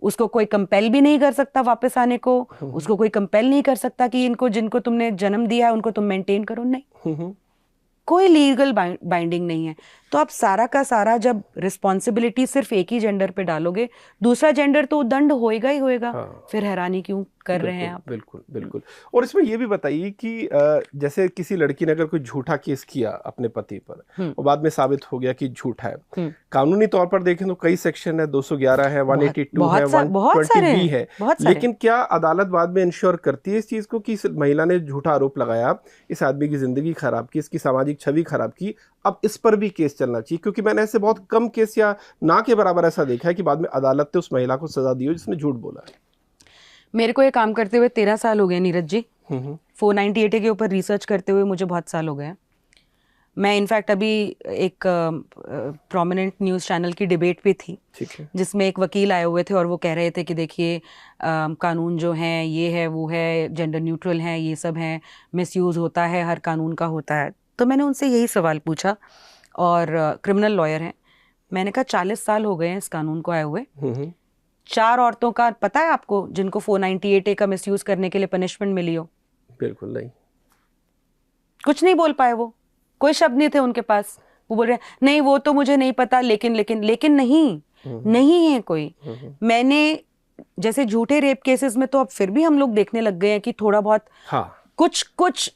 उसको कोई कंपेल भी नहीं कर सकता वापस आने को, उसको कोई कंपेल नहीं कर सकता कि इनको जिनको तुमने जन्म दिया है उनको तुम मेंटेन करो, नहीं, कोई लीगल बाइंडिंग नहीं है। तो आप सारा का सारा जब रिस्पॉन्सिबिलिटी सिर्फ एक ही जेंडर पे डालोगे, दूसरा जेंडर तो दंड होएगा ही होएगा। फिर हैरानी क्यों कर रहे हैं आप? बिल्कुल बिल्कुल। और इसमें ये भी बताइए कि जैसे किसी लड़की ने अगर कोई झूठा केस किया अपने पति पर और बाद में साबित हो गया कि झूठा है, कानूनी तौर पर देखें तो कई सेक्शन है, 211 है, 182 है, 120 है, लेकिन क्या अदालत बाद में इंश्योर करती है इस चीज को कि इस महिला ने झूठा आरोप लगाया, इस आदमी की जिंदगी खराब की, इसकी सामाजिक छवि खराब की, अब इस पर भी केस चलना चाहिए? क्योंकि मैंने ऐसे बहुत कम केस या ना के बराबर ऐसा देखा है कि बाद में अदालत ने उस महिला को सजा दी हो जिसने झूठ बोला है। मेरे को ये काम करते हुए 13 साल हो गए नीरज जी। 498 के ऊपर रिसर्च करते हुए मुझे बहुत साल हो गए। मैं इनफैक्ट अभी एक प्रोमिनेंट न्यूज़ चैनल की डिबेट पे थी जिसमें एक वकील आए हुए थे और वो कह रहे थे कि देखिए कानून जो है ये है वो है, जेंडर न्यूट्रल है, ये सब है, मिसयूज़ होता है, हर कानून का होता है। तो मैंने उनसे यही सवाल पूछा और क्रिमिनल लॉयर हैं, मैंने कहा 40 साल हो गए हैं इस कानून को आए हुए, 4 औरतों का पता है आपको जिनको 498A का मिसयूज करने के लिए पनिशमेंट मिली हो? बिल्कुल नहीं, कुछ नहीं बोल पाए, वो कोई शब्द नहीं थे उनके पास। वो बोल रहे नहीं वो तो मुझे नहीं पता, लेकिन नहीं है कोई। मैंने जैसे झूठे रेप केसेस में तो अब फिर भी हम लोग देखने लग गए हैं कि थोड़ा बहुत कुछ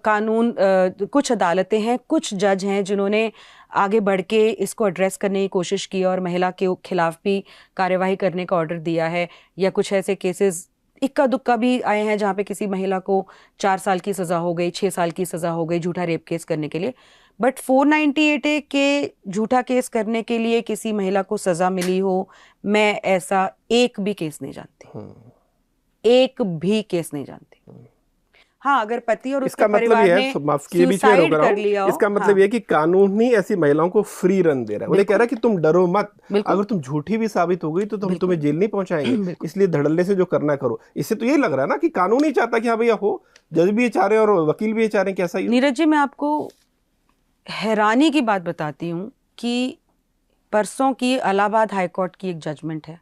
कानून, कुछ अदालतें हैं, कुछ जज हैं जिन्होंने आगे बढ़ के इसको एड्रेस करने की कोशिश की और महिला के खिलाफ भी कार्यवाही करने का ऑर्डर दिया है। या कुछ ऐसे केसेस इक्का दुक्का भी आए हैं जहाँ पे किसी महिला को 4 साल की सज़ा हो गई, 6 साल की सज़ा हो गई झूठा रेप केस करने के लिए। बट 498A के झूठा केस करने के लिए किसी महिला को सज़ा मिली हो, मैं ऐसा एक भी केस नहीं जानती, एक भी केस नहीं जानती। हाँ, अगर पति और उसके परिवार ने सुसाइड कर लिया हो, इसका मतलब ये कि कानून ही ऐसी महिलाओं को फ्री रन दे रहा है। वो कह रहा है कि तुम डरो मत, अगर तुम झूठी भी साबित हो गई तो हम तुम्हें जेल नहीं पहुंचाएंगे, इसलिए धड़ल्ले से जो करना करो। इससे तो यही लग रहा है ना कि कानून ही चाहता कि हाँ भैया हो, जज भी ये चाह रहे हैं और वकील भी ये चाह रहे हैं कि ऐसा ही हो। नीरज जी, मैं आपको हैरानी की बात बताती हूँ कि परसों की इलाहाबाद हाईकोर्ट की एक जजमेंट है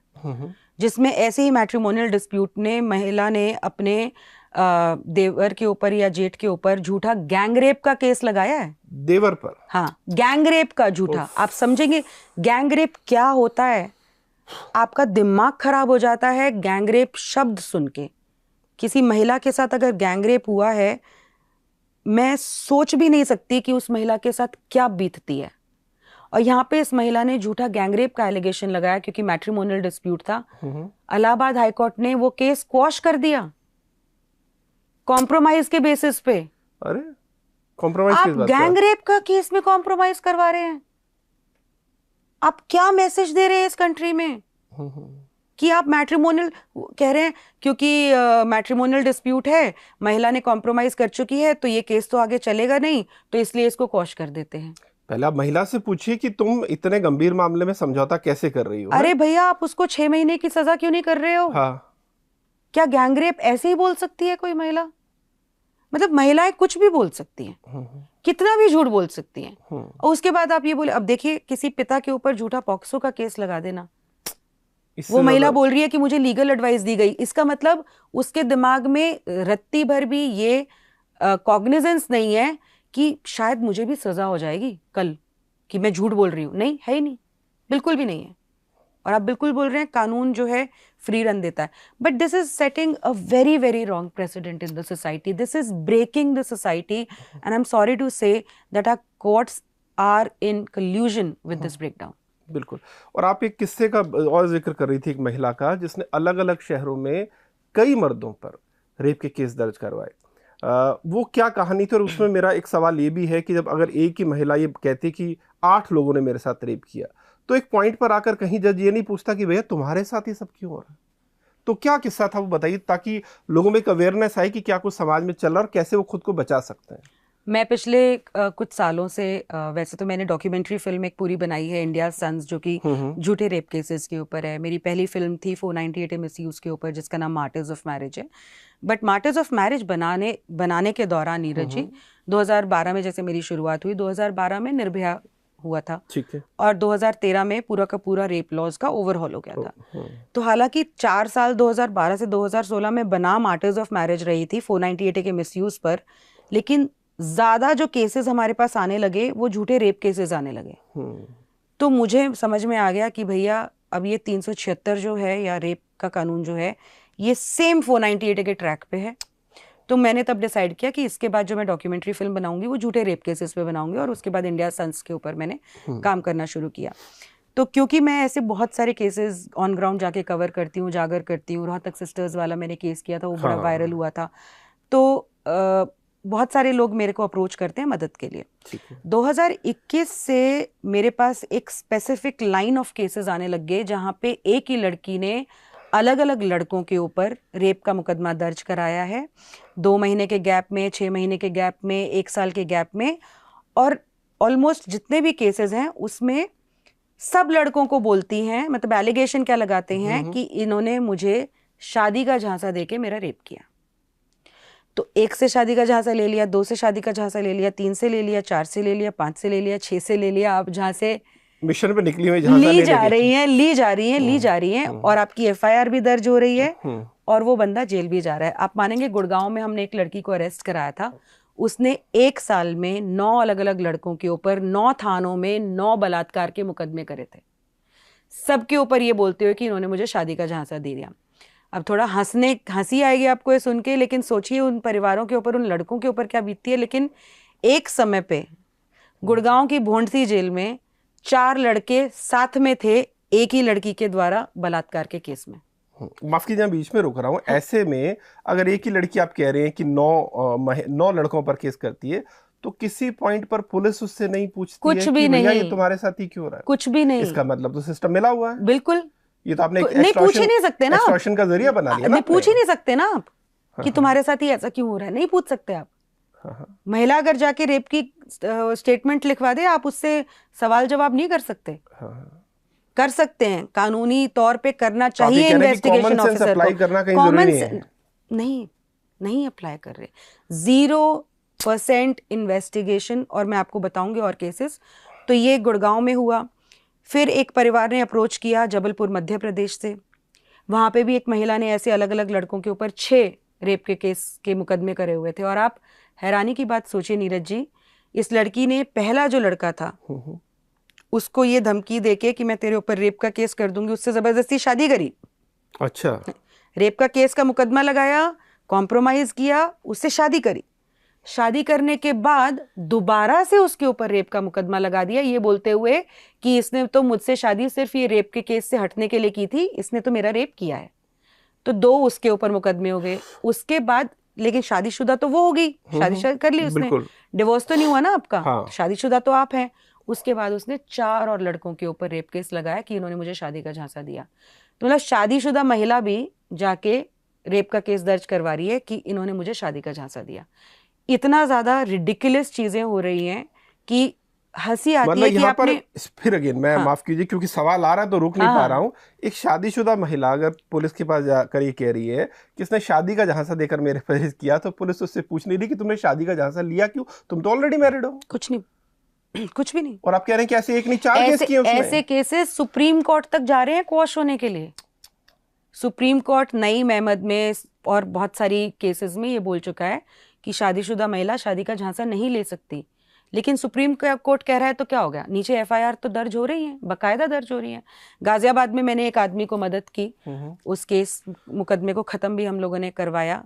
जिसमें ऐसे ही मैट्रिमोनियल डिस्प्यूट ने महिला ने अपने देवर के ऊपर या जेठ के ऊपर झूठा गैंग रेप का केस लगाया है। देवर पर? हाँ, गैंग रेप का झूठा। आप समझेंगे गैंग रेप क्या होता है, आपका दिमाग खराब हो जाता है गैंग रेप शब्द सुन के। किसी महिला के साथ अगर गैंग रेप हुआ है, मैं सोच भी नहीं सकती कि उस महिला के साथ क्या बीतती है। और यहाँ पे इस महिला ने झूठा गैंग रेप का एलिगेशन लगाया क्योंकि मैट्रिमोनियल डिस्प्यूट था। इलाहाबाद हाईकोर्ट ने वो केस क्वॉश कर दिया कॉम्प्रोमाइज के बेसिस पे। अरे कॉम्प्रोमाइज आप गैंग रेप का केस में कॉम्प्रोमाइज करवा रहे हैं, आप क्या मैसेज दे रहे हैं इस कंट्री में कि आप मैट्रिमोनियल कह रहे हैं क्योंकि मैट्रिमोनियल डिस्प्यूट है, महिला ने कॉम्प्रोमाइज कर चुकी है तो ये केस तो आगे चलेगा नहीं, तो इसलिए इसको क्वॉश कर देते हैं। पहले आप महिला से पूछिए कि तुम इतने गंभीर मामले में समझौता कैसे कर रही हो। अरे भैया, आप उसको 6 महीने की सजा क्यों नहीं कर रहे हो? हाँ। क्या गैंग रेप ऐसे ही बोल सकती है कोई महिला? मतलब महिलाएं कुछ भी बोल सकती हैं, कितना भी झूठ बोल सकती हैं, और उसके बाद आप ये बोले। अब देखिए, किसी पिता के ऊपर झूठा पॉक्सो का केस लगा देना, वो महिला बोल रही है कि मुझे लीगल एडवाइस दी गई, इसका मतलब उसके दिमाग में रत्ती भर भी ये कॉग्निजेंस नहीं है कि शायद मुझे भी सजा हो जाएगी कल कि मैं झूठ बोल रही हूँ। नहीं है ही नहीं, बिल्कुल भी नहीं है। और आप बिल्कुल बोल रहे हैं कानून जो है फ्री रन देता है, but this is setting a very very wrong precedent in the society. This is breaking the society and I am sorry to say that our courts are in collusion with this breakdown. बिल्कुल। और आप एक किस्से का और जिक्र कर रही थी, एक महिला का जिसने अलग अलग शहरों में कई मर्दों पर रेप के केस दर्ज करवाए। वो क्या कहानी थी? और उसमें मेरा एक सवाल ये भी है कि जब अगर एक ही महिला ये कहती कि 8 लोगों ने मेरे साथ रेप किया, तो एक पॉइंट पर आकर कहीं जज ये नहीं पूछता कि भैया तुम्हारे साथ ये सब क्यों हो रहा है? तो क्या किस्सा था वो बताइए, ताकि लोगों में एक अवेयरनेस आए कि क्या कुछ समाज में चल रहा है और कैसे वो खुद को बचा सकते हैं। मैं पिछले कुछ सालों से वैसे तो मैंने डॉक्यूमेंट्री फिल्म एक पूरी बनाई है, इंडिया सन्स, जो कि झूठे रेप केसेस के ऊपर है। मेरी पहली फिल्म थी 498 मिसयूज के ऊपर, जिसका नाम मार्टर्स ऑफ मैरिज है। बट मार्टर्स ऑफ मैरिज बनाने के दौरान नीरज जी, 2012 में जैसे मेरी शुरुआत हुई, 2012 में निर्भया हुआ था, ठीक है, और 2013 में पूरा का पूरा रेप लॉज का ओवरहॉल हो गया था। तो हालांकि 4 साल 2012 से 2016 में बना मार्टर्स ऑफ मैरिज रही थी 498 के मिसयूज पर, लेकिन ज्यादा जो केसेस हमारे पास आने लगे वो झूठे रेप केसेस आने लगे। तो मुझे समझ में आ गया कि भैया अब ये 376 जो है या रेप का कानून जो है, ये सेम 498 के ट्रैक पे है। तो मैंने तब डिसाइड किया कि इसके बाद जो मैं डॉक्यूमेंट्री फिल्म बनाऊंगी वो झूठे रेप केसेस पे बनाऊंगी, और उसके बाद इंडिया सन्स के ऊपर मैंने काम करना शुरू किया। तो क्योंकि मैं ऐसे बहुत सारे केसेस ऑन ग्राउंड जाके कवर करती हूँ, जागर करती हूँ। रोहतक सिस्टर्स वाला मैंने केस किया था, वो बड़ा वायरल हुआ था। तो बहुत सारे लोग मेरे को अप्रोच करते हैं मदद के लिए। 2021 से मेरे पास एक स्पेसिफिक लाइन ऑफ केसेस आने लग गए, जहाँ पे एक ही लड़की ने अलग अलग लड़कों के ऊपर रेप का मुकदमा दर्ज कराया है, 2 महीने के गैप में, 6 महीने के गैप में, 1 साल के गैप में। और ऑलमोस्ट जितने भी केसेस हैं उसमें सब लड़कों को बोलती हैं, मतलब एलिगेशन क्या लगाते हैं कि इन्होंने मुझे शादी का झांसा देके मेरा रेप किया। तो 1 से शादी का झांसा ले लिया, 2 से शादी का झांसा ले लिया, 3 से ले लिया, 4 से ले लिया, 5 से ले लिया, 6 से ले लिया। आप जहाँ से मिशन पे निकली हुई ली जा रही हैं और आपकी FIR भी दर्ज हो रही है, और वो बंदा जेल भी जा रहा है। आप मानेंगे, गुड़गांव में हमने एक लड़की को अरेस्ट कराया था। उसने 1 साल में 9 अलग अलग लड़कों के ऊपर 9 थानों में 9 बलात्कार के मुकदमे करे थे, सबके ऊपर ये बोलते हुए कि इन्होंने मुझे शादी का झांसा दे दिया। अब थोड़ा हंसी आएगी आपको ये सुन के, लेकिन सोचिए उन परिवारों के ऊपर, उन लड़कों के ऊपर क्या बीतती है। लेकिन एक समय पे गुड़गांव की भोंडसी जेल में 4 लड़के साथ में थे एक ही लड़की के द्वारा बलात्कार के केस में। माफ कीजिए, बीच में रोक रहा हूँ। ऐसे में अगर एक ही लड़की आप कह रहे हैं कि 9 लड़कों पर केस करती है, तो किसी पॉइंट पर पुलिस उससे नहीं पूछती कुछ है भी कि नहीं, ये तुम्हारे साथ ही क्यों हो रहा है? कुछ भी नहीं। इसका मतलब तो सिस्टम मिला हुआ है। बिल्कुल। ये तो आपने नहीं पूछ ही नहीं सकते ना, एक्सटॉर्शन का जरिया बना लिया ना। पूछ ही नहीं सकते ना आप कि तुम्हारे साथ ही ऐसा क्यों हो रहा है, नहीं पूछ सकते आप। महिला अगर जाके रेप की स्टेटमेंट लिखवा दे, आप उससे सवाल जवाब नहीं कर सकते। कर सकते हैं, कानूनी तौर पे करना चाहिए इन्वेस्टिगेशन ऑफिसर को। कॉमन सेंस नहीं अप्लाई कर रहे, 0% इन्वेस्टिगेशन। और मैं आपको बताऊंगी और केसेस। तो ये गुड़गांव में हुआ। फिर एक परिवार ने अप्रोच किया जबलपुर मध्य प्रदेश से, वहां पे भी एक महिला ने ऐसे अलग अलग लड़कों के ऊपर 6 रेप के केस के मुकदमे करे हुए थे। और आप हैरानी की बात सोचिए नीरज जी, इस लड़की ने पहला जो लड़का था उसको ये धमकी देके कि मैं तेरे ऊपर रेप का केस कर दूंगी, उससे जबरदस्ती शादी करी। अच्छा, रेप का केस का मुकदमा लगाया, कॉम्प्रोमाइज किया, उससे शादी करी। शादी करने के बाद दोबारा से उसके ऊपर रेप का मुकदमा लगा दिया, ये बोलते हुए कि इसने तो मुझसे शादी सिर्फ ये रेप के केस से हटने के लिए की थी, इसने तो मेरा रेप किया है। तो 2 उसके ऊपर मुकदमे हो गए। उसके बाद लेकिन शादीशुदा तो वो हो गई, शादी कर ली उसने, डिवोर्स तो नहीं हुआ ना आपका। हाँ। शादीशुदा तो आप हैं। उसके बाद उसने 4 और लड़कों के ऊपर रेप केस लगाया कि इन्होंने मुझे शादी का झांसा दिया। तो मतलब शादीशुदा महिला भी जाके रेप का केस दर्ज करवा रही है कि इन्होंने मुझे शादी का झांसा दिया। इतना ज्यादा रिडिकुलस चीजें हो रही हैं कि हंसी आती है कि आपने फिर अगेन मैं माफ कीजिए क्योंकि सवाल आ रहा है तो रुक नहीं पा रहा हूँ। एक शादीशुदा महिला अगर पुलिस के पास जाकर ये कह रही है कि इसने शादी का झांसा देकर मेरे पर किया, तो पुलिस उससे पूछ नहीं रही कि तुमने शादी का झांसा लिया क्यों, तुम तो ऑलरेडी मैरिड हो। कुछ नहीं, कुछ भी नहीं। और आप कह रहे हैं कि ऐसे एक नहीं 4 केस किए उसने। ऐसे केसेस सुप्रीम कोर्ट तक जा रहे हैं क्वॉश होने के लिए। सुप्रीम कोर्ट नईम अहमद में और बहुत सारी केसेस में ये बोल चुका है कि शादीशुदा महिला शादी का झांसा नहीं ले सकती। लेकिन सुप्रीम कोर्ट कह रहा है तो क्या हो गया, नीचे FIR तो दर्ज हो रही है, बाकायदा दर्ज हो रही है। गाजियाबाद में मैंने एक आदमी को मदद की, उस केस मुकदमे को खत्म भी हम लोगों ने करवाया।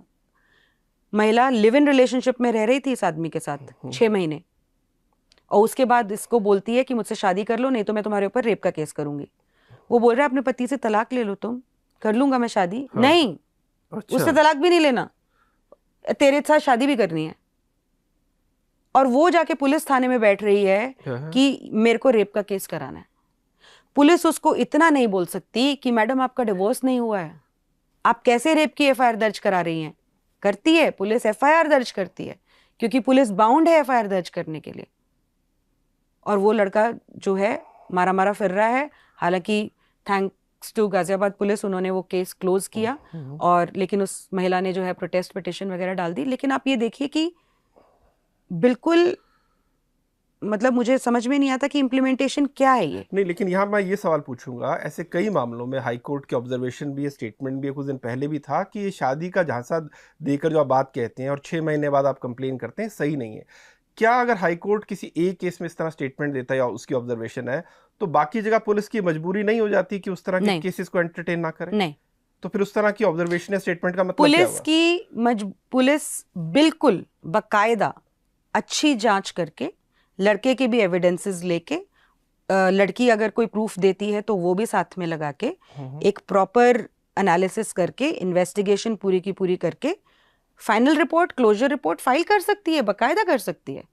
महिला लिव इन रिलेशनशिप में रह रही थी इस आदमी के साथ 6 महीने, और उसके बाद इसको बोलती है कि मुझसे शादी कर लो, नहीं तो मैं तुम्हारे ऊपर रेप का केस करूंगी। वो बोल रहा है अपने पति से तलाक ले लो, तुम कर लूंगा मैं शादी। नहीं, उससे तलाक भी नहीं लेना, तेरे साथ शादी भी करनी है, और वो जाके पुलिस थाने में बैठ रही है कि मेरे को रेप का केस कराना है। पुलिस उसको इतना नहीं बोल सकती कि मैडम आपका डिवोर्स नहीं हुआ है, आप कैसे रेप की एफआईआर दर्ज करा रही हैं? करती है पुलिस, एफआईआर दर्ज करती है, क्योंकि पुलिस बाउंड है एफआईआर दर्ज करने के लिए। और वो लड़का जो है मारा मारा फिर रहा है। हालांकि थैंक्स टू गाजियाबाद पुलिस, उन्होंने वो केस क्लोज किया, और लेकिन उस महिला ने जो है प्रोटेस्ट पिटिशन वगैरह डाल दी। लेकिन आप ये देखिए कि बिल्कुल, मतलब मुझे समझ में नहीं आता कि इम्प्लीमेंटेशन क्या है ये। नहीं, लेकिन यहाँ मैं ये सवाल पूछूंगा, ऐसे कई मामलों में हाई कोर्ट के ऑब्जर्वेशन भी है, स्टेटमेंट भी है, कुछ दिन पहले भी था कि ये शादी का झांसा देकर जो आप बात कहते हैं और 6 महीने बाद आप कंप्लेन करते हैं, सही नहीं है। क्या अगर हाई कोर्ट किसी एक केस में इस तरह स्टेटमेंट देता है या उसकी ऑब्जर्वेशन है, तो बाकी जगह पुलिस की मजबूरी नहीं हो जाती कि उस तरह के केसेस को एंटरटेन ना करें? नहीं, तो फिर उस तरह की ऑब्जर्वेशन या स्टेटमेंट का मतलब क्या हुआ? पुलिस बिल्कुल बकायदा अच्छी जांच करके, लड़के के भी एविडेंसेस लेके, लड़की अगर कोई प्रूफ देती है तो वो भी साथ में लगा के एक प्रॉपर एनालिसिस करके, इन्वेस्टिगेशन पूरी की पूरी करके final report, closure report file कर सकती है, बकायदा कर सकती है।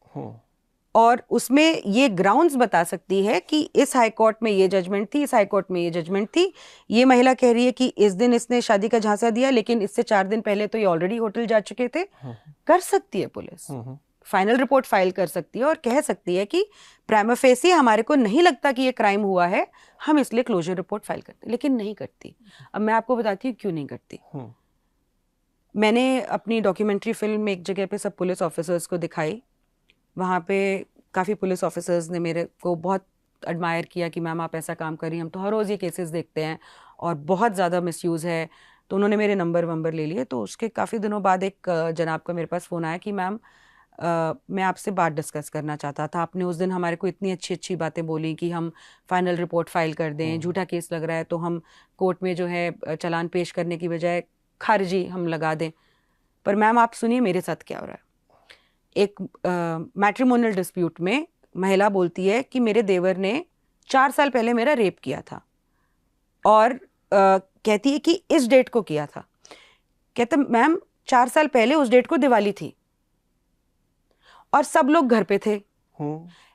और उसमें ये ग्राउंड्स बता सकती है कि इस हाई कोर्ट में ये जजमेंट थी, इस हाई कोर्ट में ये जजमेंट थी, ये महिला कह रही है कि इस दिन इसने शादी का झांसा दिया, लेकिन इससे 4 दिन पहले तो ये ऑलरेडी होटल जा चुके थे। कर सकती है पुलिस, फाइनल रिपोर्ट फाइल कर सकती है और कह सकती है कि प्राइमा फेसी हमारे को नहीं लगता कि ये क्राइम हुआ है, हम इसलिए क्लोजर रिपोर्ट फाइल करते, लेकिन नहीं करती। अब मैं आपको बताती हूँ क्यों नहीं करती। मैंने अपनी डॉक्यूमेंट्री फिल्म एक जगह पे सब पुलिस ऑफिसर्स को दिखाई। वहाँ पे काफ़ी पुलिस ऑफिसर्स ने मेरे को बहुत एडमायर किया कि मैम आप ऐसा काम करिए, हम तो हर रोज़ ये केसेस देखते हैं और बहुत ज़्यादा मिसयूज़ है। तो उन्होंने मेरे नंबर ले लिए। तो उसके काफ़ी दिनों बाद एक जनाब का मेरे पास फ़ोन आया कि मैम मैं आपसे बात डिस्कस करना चाहता था। आपने उस दिन हमारे को इतनी अच्छी अच्छी बातें बोली कि हम फाइनल रिपोर्ट फाइल कर दें, झूठा केस लग रहा है तो हम कोर्ट में जो है चालान पेश करने की बजाय खारिजी हम लगा दें। पर मैम आप सुनिए मेरे साथ क्या हो रहा है। एक मैट्रिमोनियल डिस्प्यूट में महिला बोलती है कि मेरे देवर ने 4 साल पहले मेरा रेप किया था, और कहती है कि इस डेट को किया था। कहते मैम 4 साल पहले उस डेट को दिवाली थी और सब लोग घर पे थे,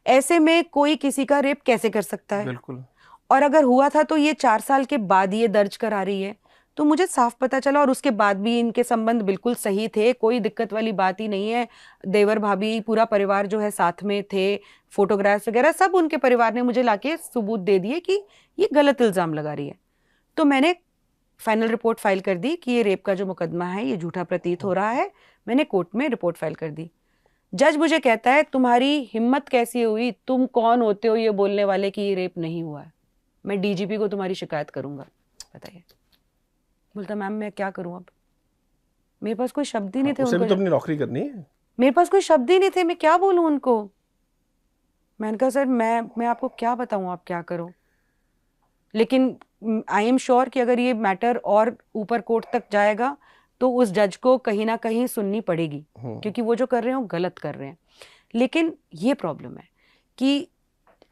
ऐसे में कोई किसी का रेप कैसे कर सकता है? बिल्कुल। और अगर हुआ था तो ये 4 साल के बाद ये दर्ज करा रही है। तो मुझे साफ पता चला, और उसके बाद भी इनके संबंध बिल्कुल सही थे, कोई दिक्कत वाली बात ही नहीं है। देवर भाभी पूरा परिवार जो है साथ में थे, फोटोग्राफ्स वगैरह सब उनके परिवार ने मुझे लाके सबूत दे दिए कि ये गलत इल्जाम लगा रही है। तो मैंने फाइनल रिपोर्ट फाइल कर दी कि ये रेप का जो मुकदमा है ये झूठा प्रतीत हो रहा है। मैंने कोर्ट में रिपोर्ट फाइल कर दी। जज मुझे कहता है तुम्हारी हिम्मत कैसी हुई, तुम कौन होते हो ये बोलने वाले कि ये रेप नहीं हुआ है? मैं डीजीपी को तुम्हारी शिकायत करूंगा। बताइए। बोलता मैम मैं क्या करूं, अब मेरे पास कोई शब्द ही नहीं थे। उसे भी तो अपनी नौकरी करनी है। मेरे पास कोई शब्द ही नहीं थे, मैं क्या बोलूं उनको। मैंने कहा सर मैं आपको क्या बताऊं, आप क्या करो। लेकिन आई एम श्योर कि अगर ये मैटर और ऊपर कोर्ट तक जाएगा तो उस जज को कहीं ना कहीं सुननी पड़ेगी, क्योंकि वो जो कर रहे हैं वो गलत कर रहे हैं। लेकिन ये प्रॉब्लम है कि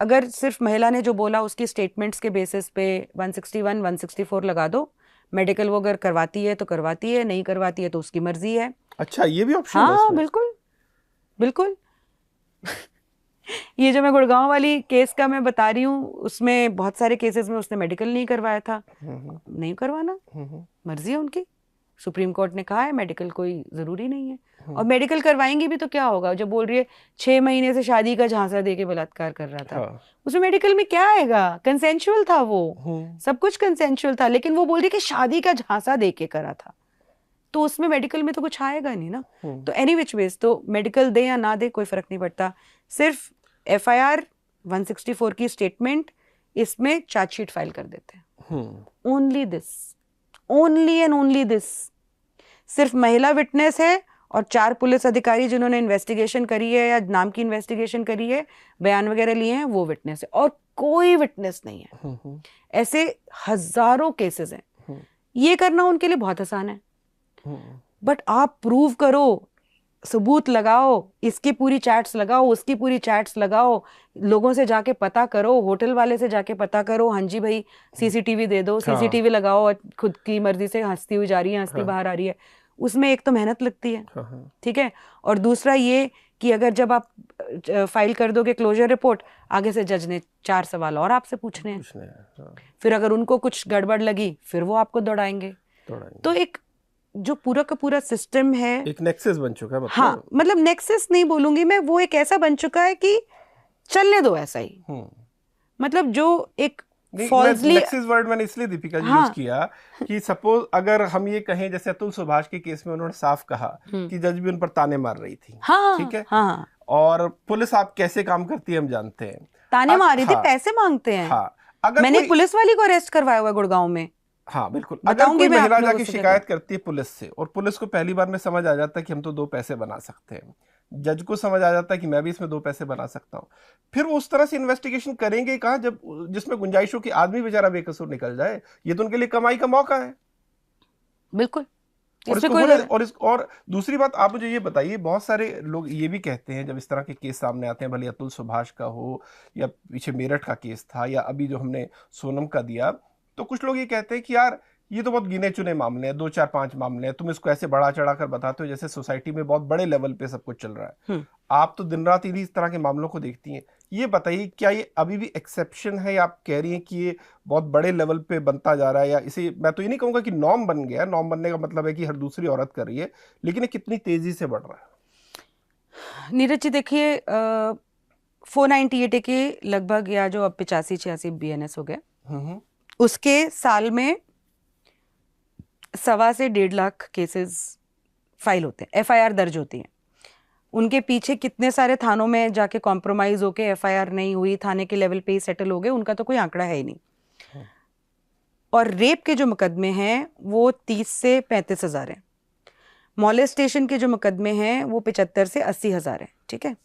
अगर सिर्फ महिला ने जो बोला उसकी स्टेटमेंट्स के बेसिस पे 161, 164 लगा दो। मेडिकल वो अगर करवाती है तो करवाती है, नहीं करवाती है तो उसकी मर्जी है। अच्छा, ये भी ऑप्शन है? हाँ बिल्कुल बिल्कुल। ये जो मैं गुड़गांव वाली केस का मैं बता रही हूँ, उसमें बहुत सारे केसेस में उसने मेडिकल नहीं करवाया था। नहीं करवाना, मर्जी है उनकी। सुप्रीम कोर्ट ने कहा है मेडिकल कोई जरूरी नहीं है। और मेडिकल करवाएंगी भी तो क्या होगा, जब बोल रही है 6 महीने से शादी का झांसा दे के बलात्कार कर रहा था। उसमें मेडिकल में क्या आएगा? कंसेंशुअल था वो, सब कुछ कंसेंशुअल था, लेकिन वो बोल रही कि शादी का झांसा दे के करा था, तो उसमें मेडिकल में तो कुछ आएगा नहीं ना। तो एनी विच वेज, तो मेडिकल दे या ना दे कोई फर्क नहीं पड़ता। सिर्फ एफआईआर 164 की स्टेटमेंट, इसमें चार्जशीट फाइल कर देते हैं। Only this, only and only this. सिर्फ महिला विटनेस है और 4 पुलिस अधिकारी जिन्होंने इन्वेस्टिगेशन करी है या नाम की इन्वेस्टिगेशन करी है, बयान वगैरह लिए हैं, वो विटनेस है, और कोई विटनेस नहीं है। ऐसे हजारों केसेस हैं। ये करना उनके लिए बहुत आसान है, बट आप प्रूव करो, सबूत लगाओ, इसकी पूरी चैट्स लगाओ, उसकी पूरी चैट्स लगाओ, लोगों से जाके पता करो, होटल वाले से जाके पता करो, हाँ जी भाई सीसीटीवी दे दो, सीसीटीवी लगाओ, खुद की मर्जी से हंसती हुई जा रही है, हंसती बाहर आ रही है। उसमें एक तो मेहनत लगती है, हाँ। ठीक है, और दूसरा ये कि अगर जब आप फाइल कर दोगे क्लोजर रिपोर्ट, आगे से जज ने 4 सवाल और आपसे पूछने हैं, हाँ। फिर अगर उनको कुछ गड़बड़ लगी फिर वो आपको दौड़ाएंगे। तो एक जो पूरा का पूरा सिस्टम है, एक नेक्सस बन चुका है। हाँ, मतलब नेक्सस नहीं बोलूंगी मैं, वो एक ऐसा बन चुका है कि चलने दो ऐसा ही। मतलब जो एक फॉल्सली नेक्सस वर्ड मैंने इसलिए दीपिका जी यूज किया कि सपोज अगर हम ये कहें, जैसे अतुल सुभाष के केस में उन्होंने साफ कहा कि जज भी उन पर ताने मार रही थी, ठीक है, और पुलिस आप कैसे काम करती है हम जानते हैं, ताने मार रही थी, पैसे मांगते हैं। अगर मैंने पुलिस वाली को अरेस्ट करवाया हुआ गुड़गांव में। हाँ बिल्कुल। अगर कोई महिला जाके शिकायत करती है पुलिस से और पुलिस को पहली बार में समझ आ जाता है कि हम तो 2 पैसे बना सकते हैं, जज को समझ आ जाता है कि मैं भी इसमें 2 पैसे बना सकता हूँ, फिर वो उस तरह से इन्वेस्टिगेशन करेंगे कहाँ जब जिसमें गुंजाइश हो कि आदमी बेचारा बेकसूर निकल जाए। ये तो उनके लिए कमाई का मौका है। बिल्कुल। और दूसरी बात, आप मुझे ये बताइए, बहुत सारे लोग ये भी कहते हैं जब इस तरह के केस सामने आते हैं, भले अतुल सुभाष का हो या पीछे मेरठ का केस था या अभी जो हमने सोनम का दिया, तो कुछ लोग ये कहते हैं कि यार ये तो बहुत गिने चुने मामले हैं, 2 4 5 मामले हैं, तुम इसको ऐसे बढ़ा चढ़ा कर बताते हो जैसे सोसाइटी में बहुत बड़े लेवल पे सब कुछ चल रहा है। आप तो दिन रात इन्हीं इस तरह के मामलों को देखती हैं, ये बताइए क्या ये अभी भी एक्सेप्शन है या आप कह रही हैं कि ये बहुत बड़े लेवल पे बनता जा रहा है, या इसे मैं तो ये नहीं कहूँगा कि नॉर्म बन गया, नॉर्म बनने का मतलब है कि हर दूसरी औरत कर रही है, लेकिन ये कितनी तेजी से बढ़ रहा है? नीरज जी देखिए, 498 के लगभग, या जो अब 85-86 BNS हो गए, उसके साल में 1.25 से 1.5 लाख केसेस फाइल होते हैं, FIR दर्ज होती हैं। उनके पीछे कितने सारे थानों में जाके कॉम्प्रोमाइज होके FIR नहीं हुई, थाने के लेवल पे ही सेटल हो गए, उनका तो कोई आंकड़ा है ही नहीं। और रेप के जो मुकदमे हैं वो 30 से 35 हज़ार हैं। मॉलेस्टेशन के जो मुकदमे हैं वो 75 से 80 हज़ार हैं, ठीक है।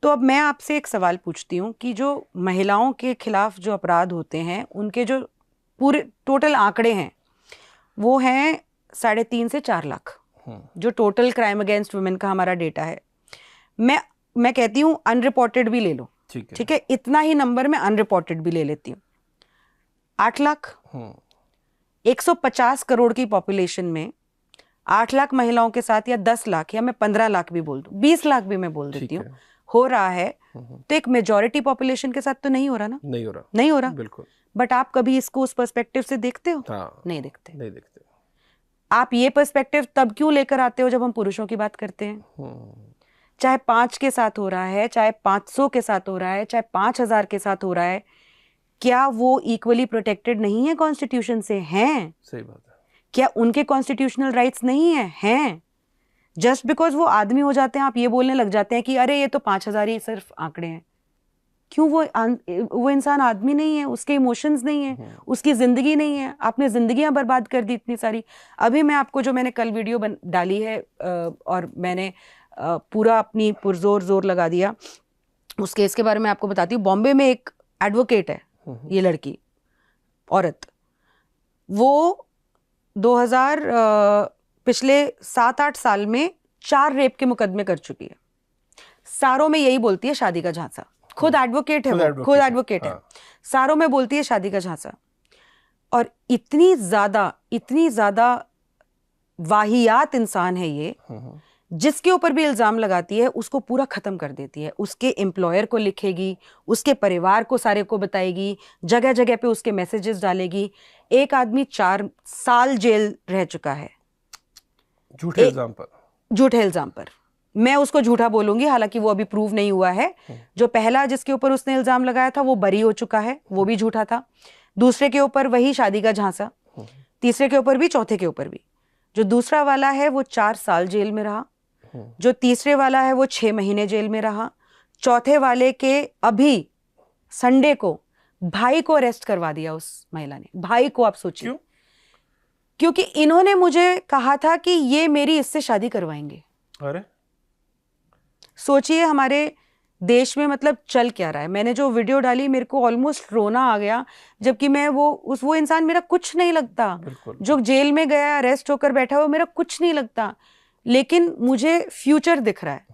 तो अब मैं आपसे एक सवाल पूछती हूँ कि जो महिलाओं के खिलाफ जो अपराध होते हैं, उनके जो पूरे टोटल आंकड़े हैं वो हैं 3.5 से 4 लाख, जो टोटल क्राइम अगेंस्ट वुमेन का हमारा डेटा है। मैं कहती हूँ अनरिपोर्टेड भी ले लो, ठीक है, इतना ही नंबर में अनरिपोर्टेड भी ले लेती हूँ। 8 लाख, 150 करोड़ की पॉपुलेशन में 8 लाख महिलाओं के साथ, या 10 लाख, या मैं 15 लाख भी बोल दूं, 20 लाख भी मैं बोल देती हूँ, हो रहा है, तो एक मेजॉरिटी पॉपुलेशन के साथ तो नहीं हो रहा ना, नहीं हो रहा बिल्कुल। बट आप कभी इसको उस पर्सपेक्टिव से देखते हो? नहीं देखते। आप ये पर्सपेक्टिव तब क्यों लेकर आते हो जब हम पुरुषों की बात करते हैं? चाहे 5 के साथ हो रहा है, चाहे 500 के साथ हो रहा है, चाहे 5000 के साथ हो रहा है, क्या वो इक्वली प्रोटेक्टेड नहीं है कॉन्स्टिट्यूशन से? हैं। सही बात है। क्या उनके कॉन्स्टिट्यूशनल राइट्स नहीं है? हैं। जस्ट बिकॉज वो आदमी हो जाते हैं आप ये बोलने लग जाते हैं कि अरे ये तो 5000 ही सिर्फ आंकड़े हैं। क्यों? वो इंसान आदमी नहीं है, उसके इमोशंस नहीं है, उसकी जिंदगी नहीं है। आपने जिंदगियां बर्बाद कर दी इतनी सारी। अभी मैं आपको जो मैंने कल वीडियो डाली है और मैंने पूरा अपनी पुरजोर जोर लगा दिया उस केस के बारे में आपको बताती हूँ। बॉम्बे में एक एडवोकेट है, ये लड़की, औरत, वो 2000 पिछले 7-8 साल में 4 रेप के मुकदमे कर चुकी है। सारों में यही बोलती है शादी का झांसा। खुद एडवोकेट है, खुद एडवोकेट है। सारों में बोलती है शादी का झांसा। और इतनी ज्यादा वाहियात इंसान है ये, जिसके ऊपर भी इल्जाम लगाती है उसको पूरा खत्म कर देती है। उसके एम्प्लॉयर को लिखेगी, उसके परिवार को सारे को बताएगी, जगह जगह पे उसके मैसेजेस डालेगी। एक आदमी 4 साल जेल रह चुका है झूठे इल्जाम पर। मैं उसको झूठा बोलूंगी, हालांकि वो अभी प्रूव नहीं हुआ है। जो पहला जिसके ऊपर उसने इल्जाम लगाया था वो बरी हो चुका है, वो भी झूठा था। दूसरे के ऊपर वही शादी का झांसा, तीसरे के ऊपर भी, चौथे के ऊपर भी। जो दूसरा वाला है वो 4 साल जेल में रहा, जो तीसरे वाला है वो 6 महीने जेल में रहा। चौथे वाले के अभी संडे को भाई को अरेस्ट करवा दिया उस महिला ने। भाई को, आप सोचिए। क्यों? क्योंकि इन्होंने मुझे कहा था कि ये मेरी इससे शादी करवाएंगे। अरे सोचिए हमारे देश में मतलब चल क्या रहा है। मैंने जो वीडियो डाली मेरे को ऑलमोस्ट रोना आ गया, जबकि मैं वो इंसान मेरा कुछ नहीं लगता, जो जेल में गया अरेस्ट होकर बैठा हुआ मेरा कुछ नहीं लगता। लेकिन मुझे फ्यूचर दिख रहा है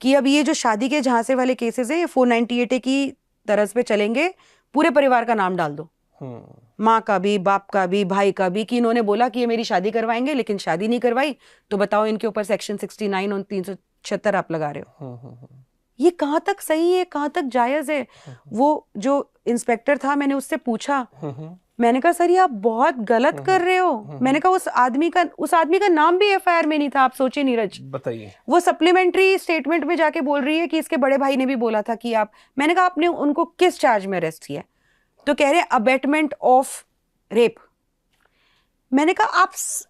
कि अब ये जो शादी के झांसे वाले केसेस हैं ये 498 की तरज पे चलेंगे, पूरे परिवार का नाम डाल दो, माँ का भी, बाप का भी, भाई का भी, कि इन्होंने बोला कि ये मेरी शादी करवाएंगे लेकिन शादी नहीं करवाई, तो बताओ इनके ऊपर सेक्शन 69 और 376 आप लगा रहे हो। ये कहाँ तक सही है, कहाँ तक जायज है? वो जो इंस्पेक्टर था, मैंने उससे पूछा, मैंने कहा सर ये आप बहुत गलत कर रहे हो। मैंने कहा उस आदमी का नाम भी एफआईआर में नहीं था। आप सोचिए नीरज, बताइए। वो सप्लीमेंट्री स्टेटमेंट में जाके बोल रही है कि इसके बड़े भाई ने भी बोला था कि आप। मैंने कहा आपने उनको किस चार्ज में अरेस्ट किया? तो कह रहे अबेटमेंट ऑफ रेप। मैंने कहा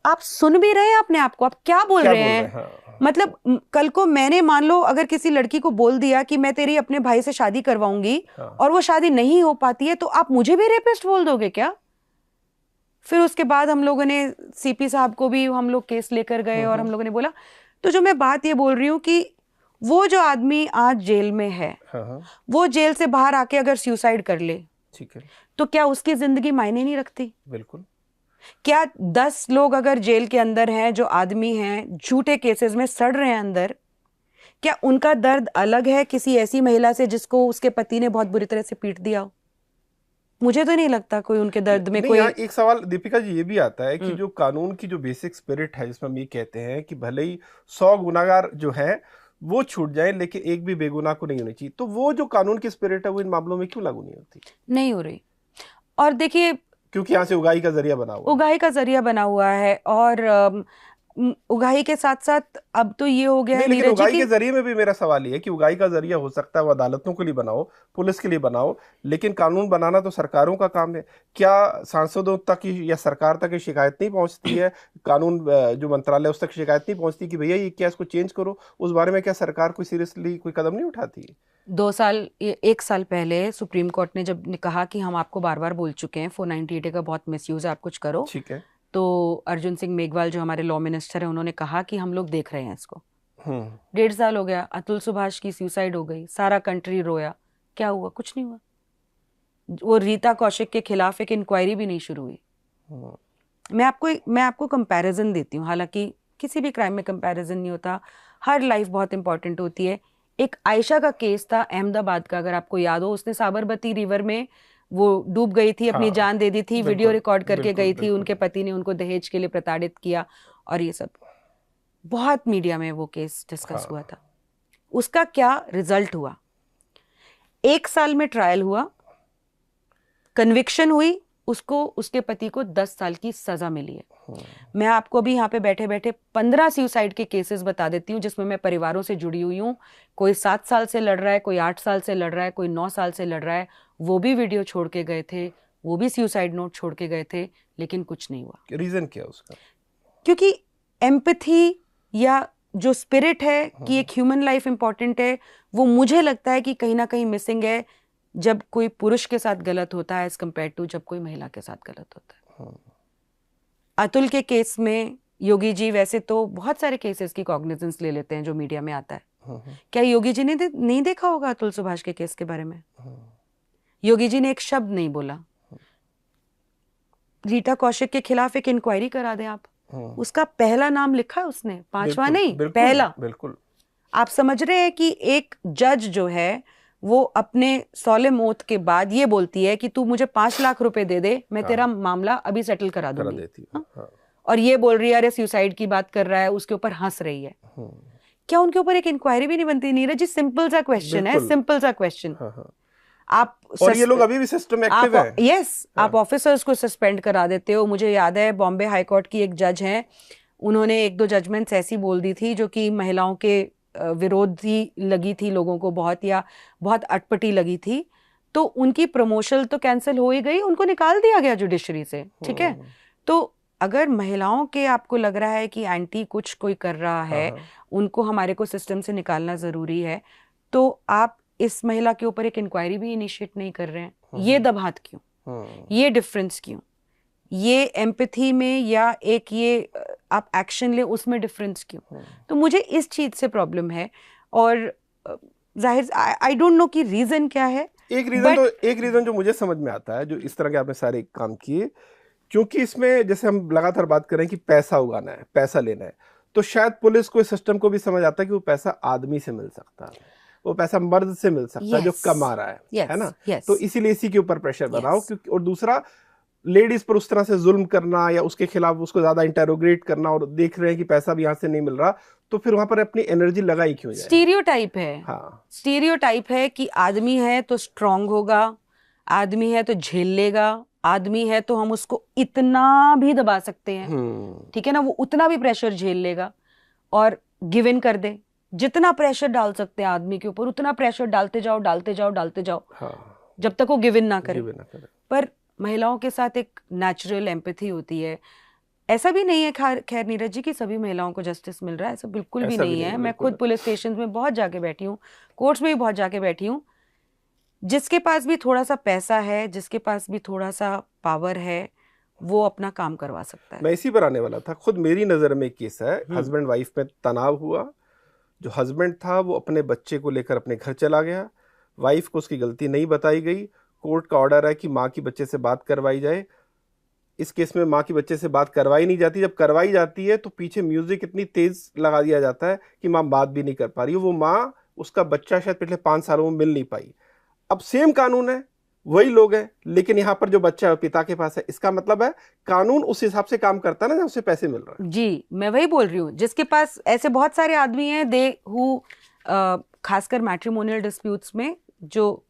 आप सुन भी रहे हैं अपने आप को, आप क्या बोल रहे हैं? हाँ। मतलब कल को मैंने मान लो अगर किसी लड़की को बोल दिया कि मैं तेरी अपने भाई से शादी करवाऊंगी, हाँ। और वो शादी नहीं हो पाती है, तो आप मुझे भी रेपिस्ट बोल दोगे क्या? फिर उसके बाद हम लोगों ने सीपी साहब को भी हम लोग केस लेकर गए और हम लोगों ने बोला। तो जो मैं बात ये बोल रही हूँ कि वो जो आदमी आज जेल में है, वो जेल से बाहर आके अगर सुसाइड कर ले, ठीक है, तो क्या उसकी जिंदगी मायने नहीं रखती? बिल्कुल। क्या 10 लोग अगर जेल के अंदर हैं, जो आदमी हैं, झूठे केसेस में सड़ रहे हैं अंदर, क्या उनका दर्द अलग है किसी ऐसी महिला से जिसको उसके पति ने बहुत बुरी तरह से पीट दिया हो? मुझे तो नहीं लगता कोई उनके दर्द में कोई। एक सवाल दीपिका जी ये भी आता है कि जो कानून की जो बेसिक स्पिरिट है, जिसमें हम ये कहते हैं कि भले ही 100 गुनाहगार जो है वो छूट जाए लेकिन एक भी बेगुनाह को नहीं होनी चाहिए, तो वो जो कानून की स्पिरिट है वो इन मामलों में क्यों लागू नहीं होती? नहीं हो रही। और देखिए, क्योंकि यहाँ से उगाही का जरिया बना हुआ, उगाही का जरिया बना हुआ है, और उगाही के साथ साथ अब तो ये हो गया है लेकिन नीरज जी उगाही कि के जरिए में भी मेरा सवाल ये है कि उगाही का जरिया हो सकता है वो अदालतों के लिए बनाओ, पुलिस के लिए बनाओ, लेकिन कानून बनाना तो सरकारों का काम है। क्या सांसदों तक या सरकार तक ये शिकायत नहीं पहुंचती है, कानून जो मंत्रालय उस तक शिकायत नहीं पहुंचती कि भैया ये क्या, इसको चेंज करो? उस बारे में क्या सरकार कोई सीरियसली कोई कदम नहीं उठाती? 1 साल पहले सुप्रीम कोर्ट ने जब कहा कि हम आपको बार बार बोल चुके हैं 498A का बहुत मिसयूज है, आप कुछ करो, ठीक है, तो अर्जुन सिंह मेघवाल जो हमारे लॉ मिनिस्टर है, उन्होंने कहा कि हम लोग देख रहे हैं इसको। 1.5 साल हो गया, अतुल सुभाष की सुसाइड हो गई, सारा कंट्री रोया, क्या हुआ? कुछ नहीं हुआ। वो रीता कौशिक के खिलाफ एक इंक्वायरी भी नहीं शुरू हुई। मैं आपको कंपैरिजन देती हूँ, हालांकि किसी भी क्राइम में कंपैरिजन नहीं होता, हर लाइफ बहुत इंपॉर्टेंट होती है। एक आयशा का केस था अहमदाबाद का, अगर आपको याद हो, उसने साबरमती रिवर में वो डूब गई थी, अपनी जान दे दी थी, वीडियो रिकॉर्ड करके गई थी, उनके पति ने उनको दहेज के लिए प्रताड़ित किया, और ये सब बहुत मीडिया में वो केस डिस्कस हुआ था। उसका क्या रिजल्ट हुआ? 1 साल में ट्रायल हुआ, कन्विक्शन हुई, उसको, उसके पति को 10 साल की सजा मिली है। मैं आपको अभी यहाँ पे बैठे बैठे 15 सुसाइड के केसेस बता देती हूँ जिसमें मैं परिवारों से जुड़ी हुई हूँ। कोई 7 साल से लड़ रहा है, कोई 8 साल से लड़ रहा है, कोई 9 साल से लड़ रहा है, वो भी वीडियो छोड़ के गए थे, वो भी सुसाइड नोट छोड़ के गए थे, लेकिन कुछ नहीं हुआ। रीजन क्या उसका? क्योंकि एम्पैथी या जो स्पिरिट है कि एक ह्यूमन लाइफ इंपॉर्टेंट है, वो मुझे लगता है कि कहीं ना कहीं मिसिंग है जब कोई पुरुष के साथ गलत होता है एज कम्पेयर टू जब कोई महिला के साथ गलत होता है। अतुल के केस में योगी जी वैसे तो बहुत सारे केसेस की कॉग्निजेंस ले लेते हैं जो मीडिया में आता है। क्या योगी जी ने नहीं देखा होगा अतुल सुभाष के केस के बारे में? योगी जी ने एक शब्द नहीं बोला। रीता कौशिक के खिलाफ एक इंक्वायरी करा दें आप, उसका पहला नाम लिखा है उसने, 5वां नहीं, पहला। बिल्कुल। आप समझ रहे हैं कि एक जज जो है वो अपने सोलेम ओथ के बाद ये बोलती है कि तू मुझे 5 लाख रुपए दे दे, मैं तेरा मामला अभी सेटल करा दूंगी। और ये बोल रही है, अरे सुसाइड की बात कर रहा है, उसके ऊपर हंस रही है। क्या उनके ऊपर एक इंक्वायरी भी नहीं बनती? नीरज जी, सिंपल सा क्वेश्चन है, सिंपल सा क्वेश्चन। आप और ये लोग अभी भी सिस्टम एक्टिव है। यस, आप ऑफिसर्स को सस्पेंड करा देते हो। मुझे याद है बॉम्बे हाई कोर्ट की एक जज हैं, उन्होंने 1-2 जजमेंट्स ऐसी बोल दी थी जो कि महिलाओं के विरोधी लगी थी लोगों को, बहुत अटपटी लगी थी, तो उनकी प्रमोशन तो कैंसिल हो ही गई, उनको निकाल दिया गया जुडिशरी से। ठीक है, तो अगर महिलाओं के आपको लग रहा है कि एंटी कुछ कोई कर रहा है, उनको हमारे को सिस्टम से निकालना जरूरी है, तो आप इस महिला के ऊपर एक इंक्वायरी भी इनिशिएट नहीं कर रहे हैं। ये दबात क्यों? ये डिफरेंस क्यों? ये एम्पैथी में या एक ये आप एक्शन ले, उसमें डिफरेंस क्यों? तो मुझे इस चीज से प्रॉब्लम है, और जाहिर आई डोंट नो कि रीजन क्या है। एक रीजन जो मुझे समझ में आता है, जो इस तरह के आपने सारे काम किए, क्योंकि इसमें जैसे हम लगातार बात कर रहे हैं कि पैसा उगाना है, पैसा लेना है, तो शायद पुलिस को, इस सिस्टम को भी समझ आता है कि वो पैसा आदमी से मिल सकता है। वो पैसा मर्द से मिल सकता है जो Yes. कमा रहा है Yes, ना? yes. तो इसीलिए इसी के ऊपर प्रेशर बनाओ Yes. क्योंकि, और दूसरा लेडीज पर उस तरह से जुल्म करना या उसके खिलाफ उसको ज्यादा इंटेरोग्रेट करना, और देख रहे हैं कि पैसा भी यहाँ से नहीं मिल रहा, तो फिर वहां पर अपनी एनर्जी लगाई क्यों जाए? स्टीरियोटाइप है। हाँ, स्टीरियोटाइप है कि आदमी है तो स्ट्रांग होगा, आदमी है तो झेल लेगा, आदमी है तो हम उसको इतना भी दबा सकते हैं, ठीक है ना, वो उतना भी प्रेशर झेल लेगा और गिव इन कर दे। जितना प्रेशर डाल सकते हैं आदमी के ऊपर उतना प्रेशर डालते जाओ डालते जाओ डालते जाओ, हाँ, जब तक वो गिव इन ना करे। गिव इन ना करे। पर महिलाओं के साथ एक नेचुरल एम्पैथी होती है। ऐसा भी नहीं है खैर नीरज जी कि सभी महिलाओं को जस्टिस मिल रहा है, ऐसा बिल्कुल भी ऐसा नहीं है। मैं खुद पुलिस स्टेशन में बहुत जाके बैठी हूँ, कोर्ट्स में भी बहुत जाके बैठी हूँ। जिसके पास भी थोड़ा सा पैसा है, जिसके पास भी थोड़ा सा पावर है, वो अपना काम करवा सकता है। मैं इसी पर आने वाला था। खुद मेरी नज़र में एक केस है, हस्बैंड वाइफ में तनाव हुआ, जो हस्बैंड था वो अपने बच्चे को लेकर अपने घर चला गया, वाइफ को उसकी गलती नहीं बताई गई, कोर्ट का ऑर्डर है कि माँ की बच्चे से बात करवाई जाए। इस केस में माँ की बच्चे से बात करवाई नहीं जाती, जब करवाई जाती है तो पीछे म्यूजिक इतनी तेज लगा दिया जाता है कि माँ बात भी नहीं कर पा रही है। वो माँ, उसका बच्चा शायद पिछले 5 सालों में मिल नहीं पाई। अब सेम कानून है, वही लोग हैं, लेकिन यहाँ पर जो बच्चा है पिता के पास है। इसका मतलब है कानून उस हिसाब से काम करता है ना, जब उसे पैसे मिल रहे हैं। जी, मैं वही बोल रही हूँ। जिसके पास ऐसे बहुत सारे आदमी हैं दे हु खासकर मैट्रिमोनियल डिस्प्यूट्स में जो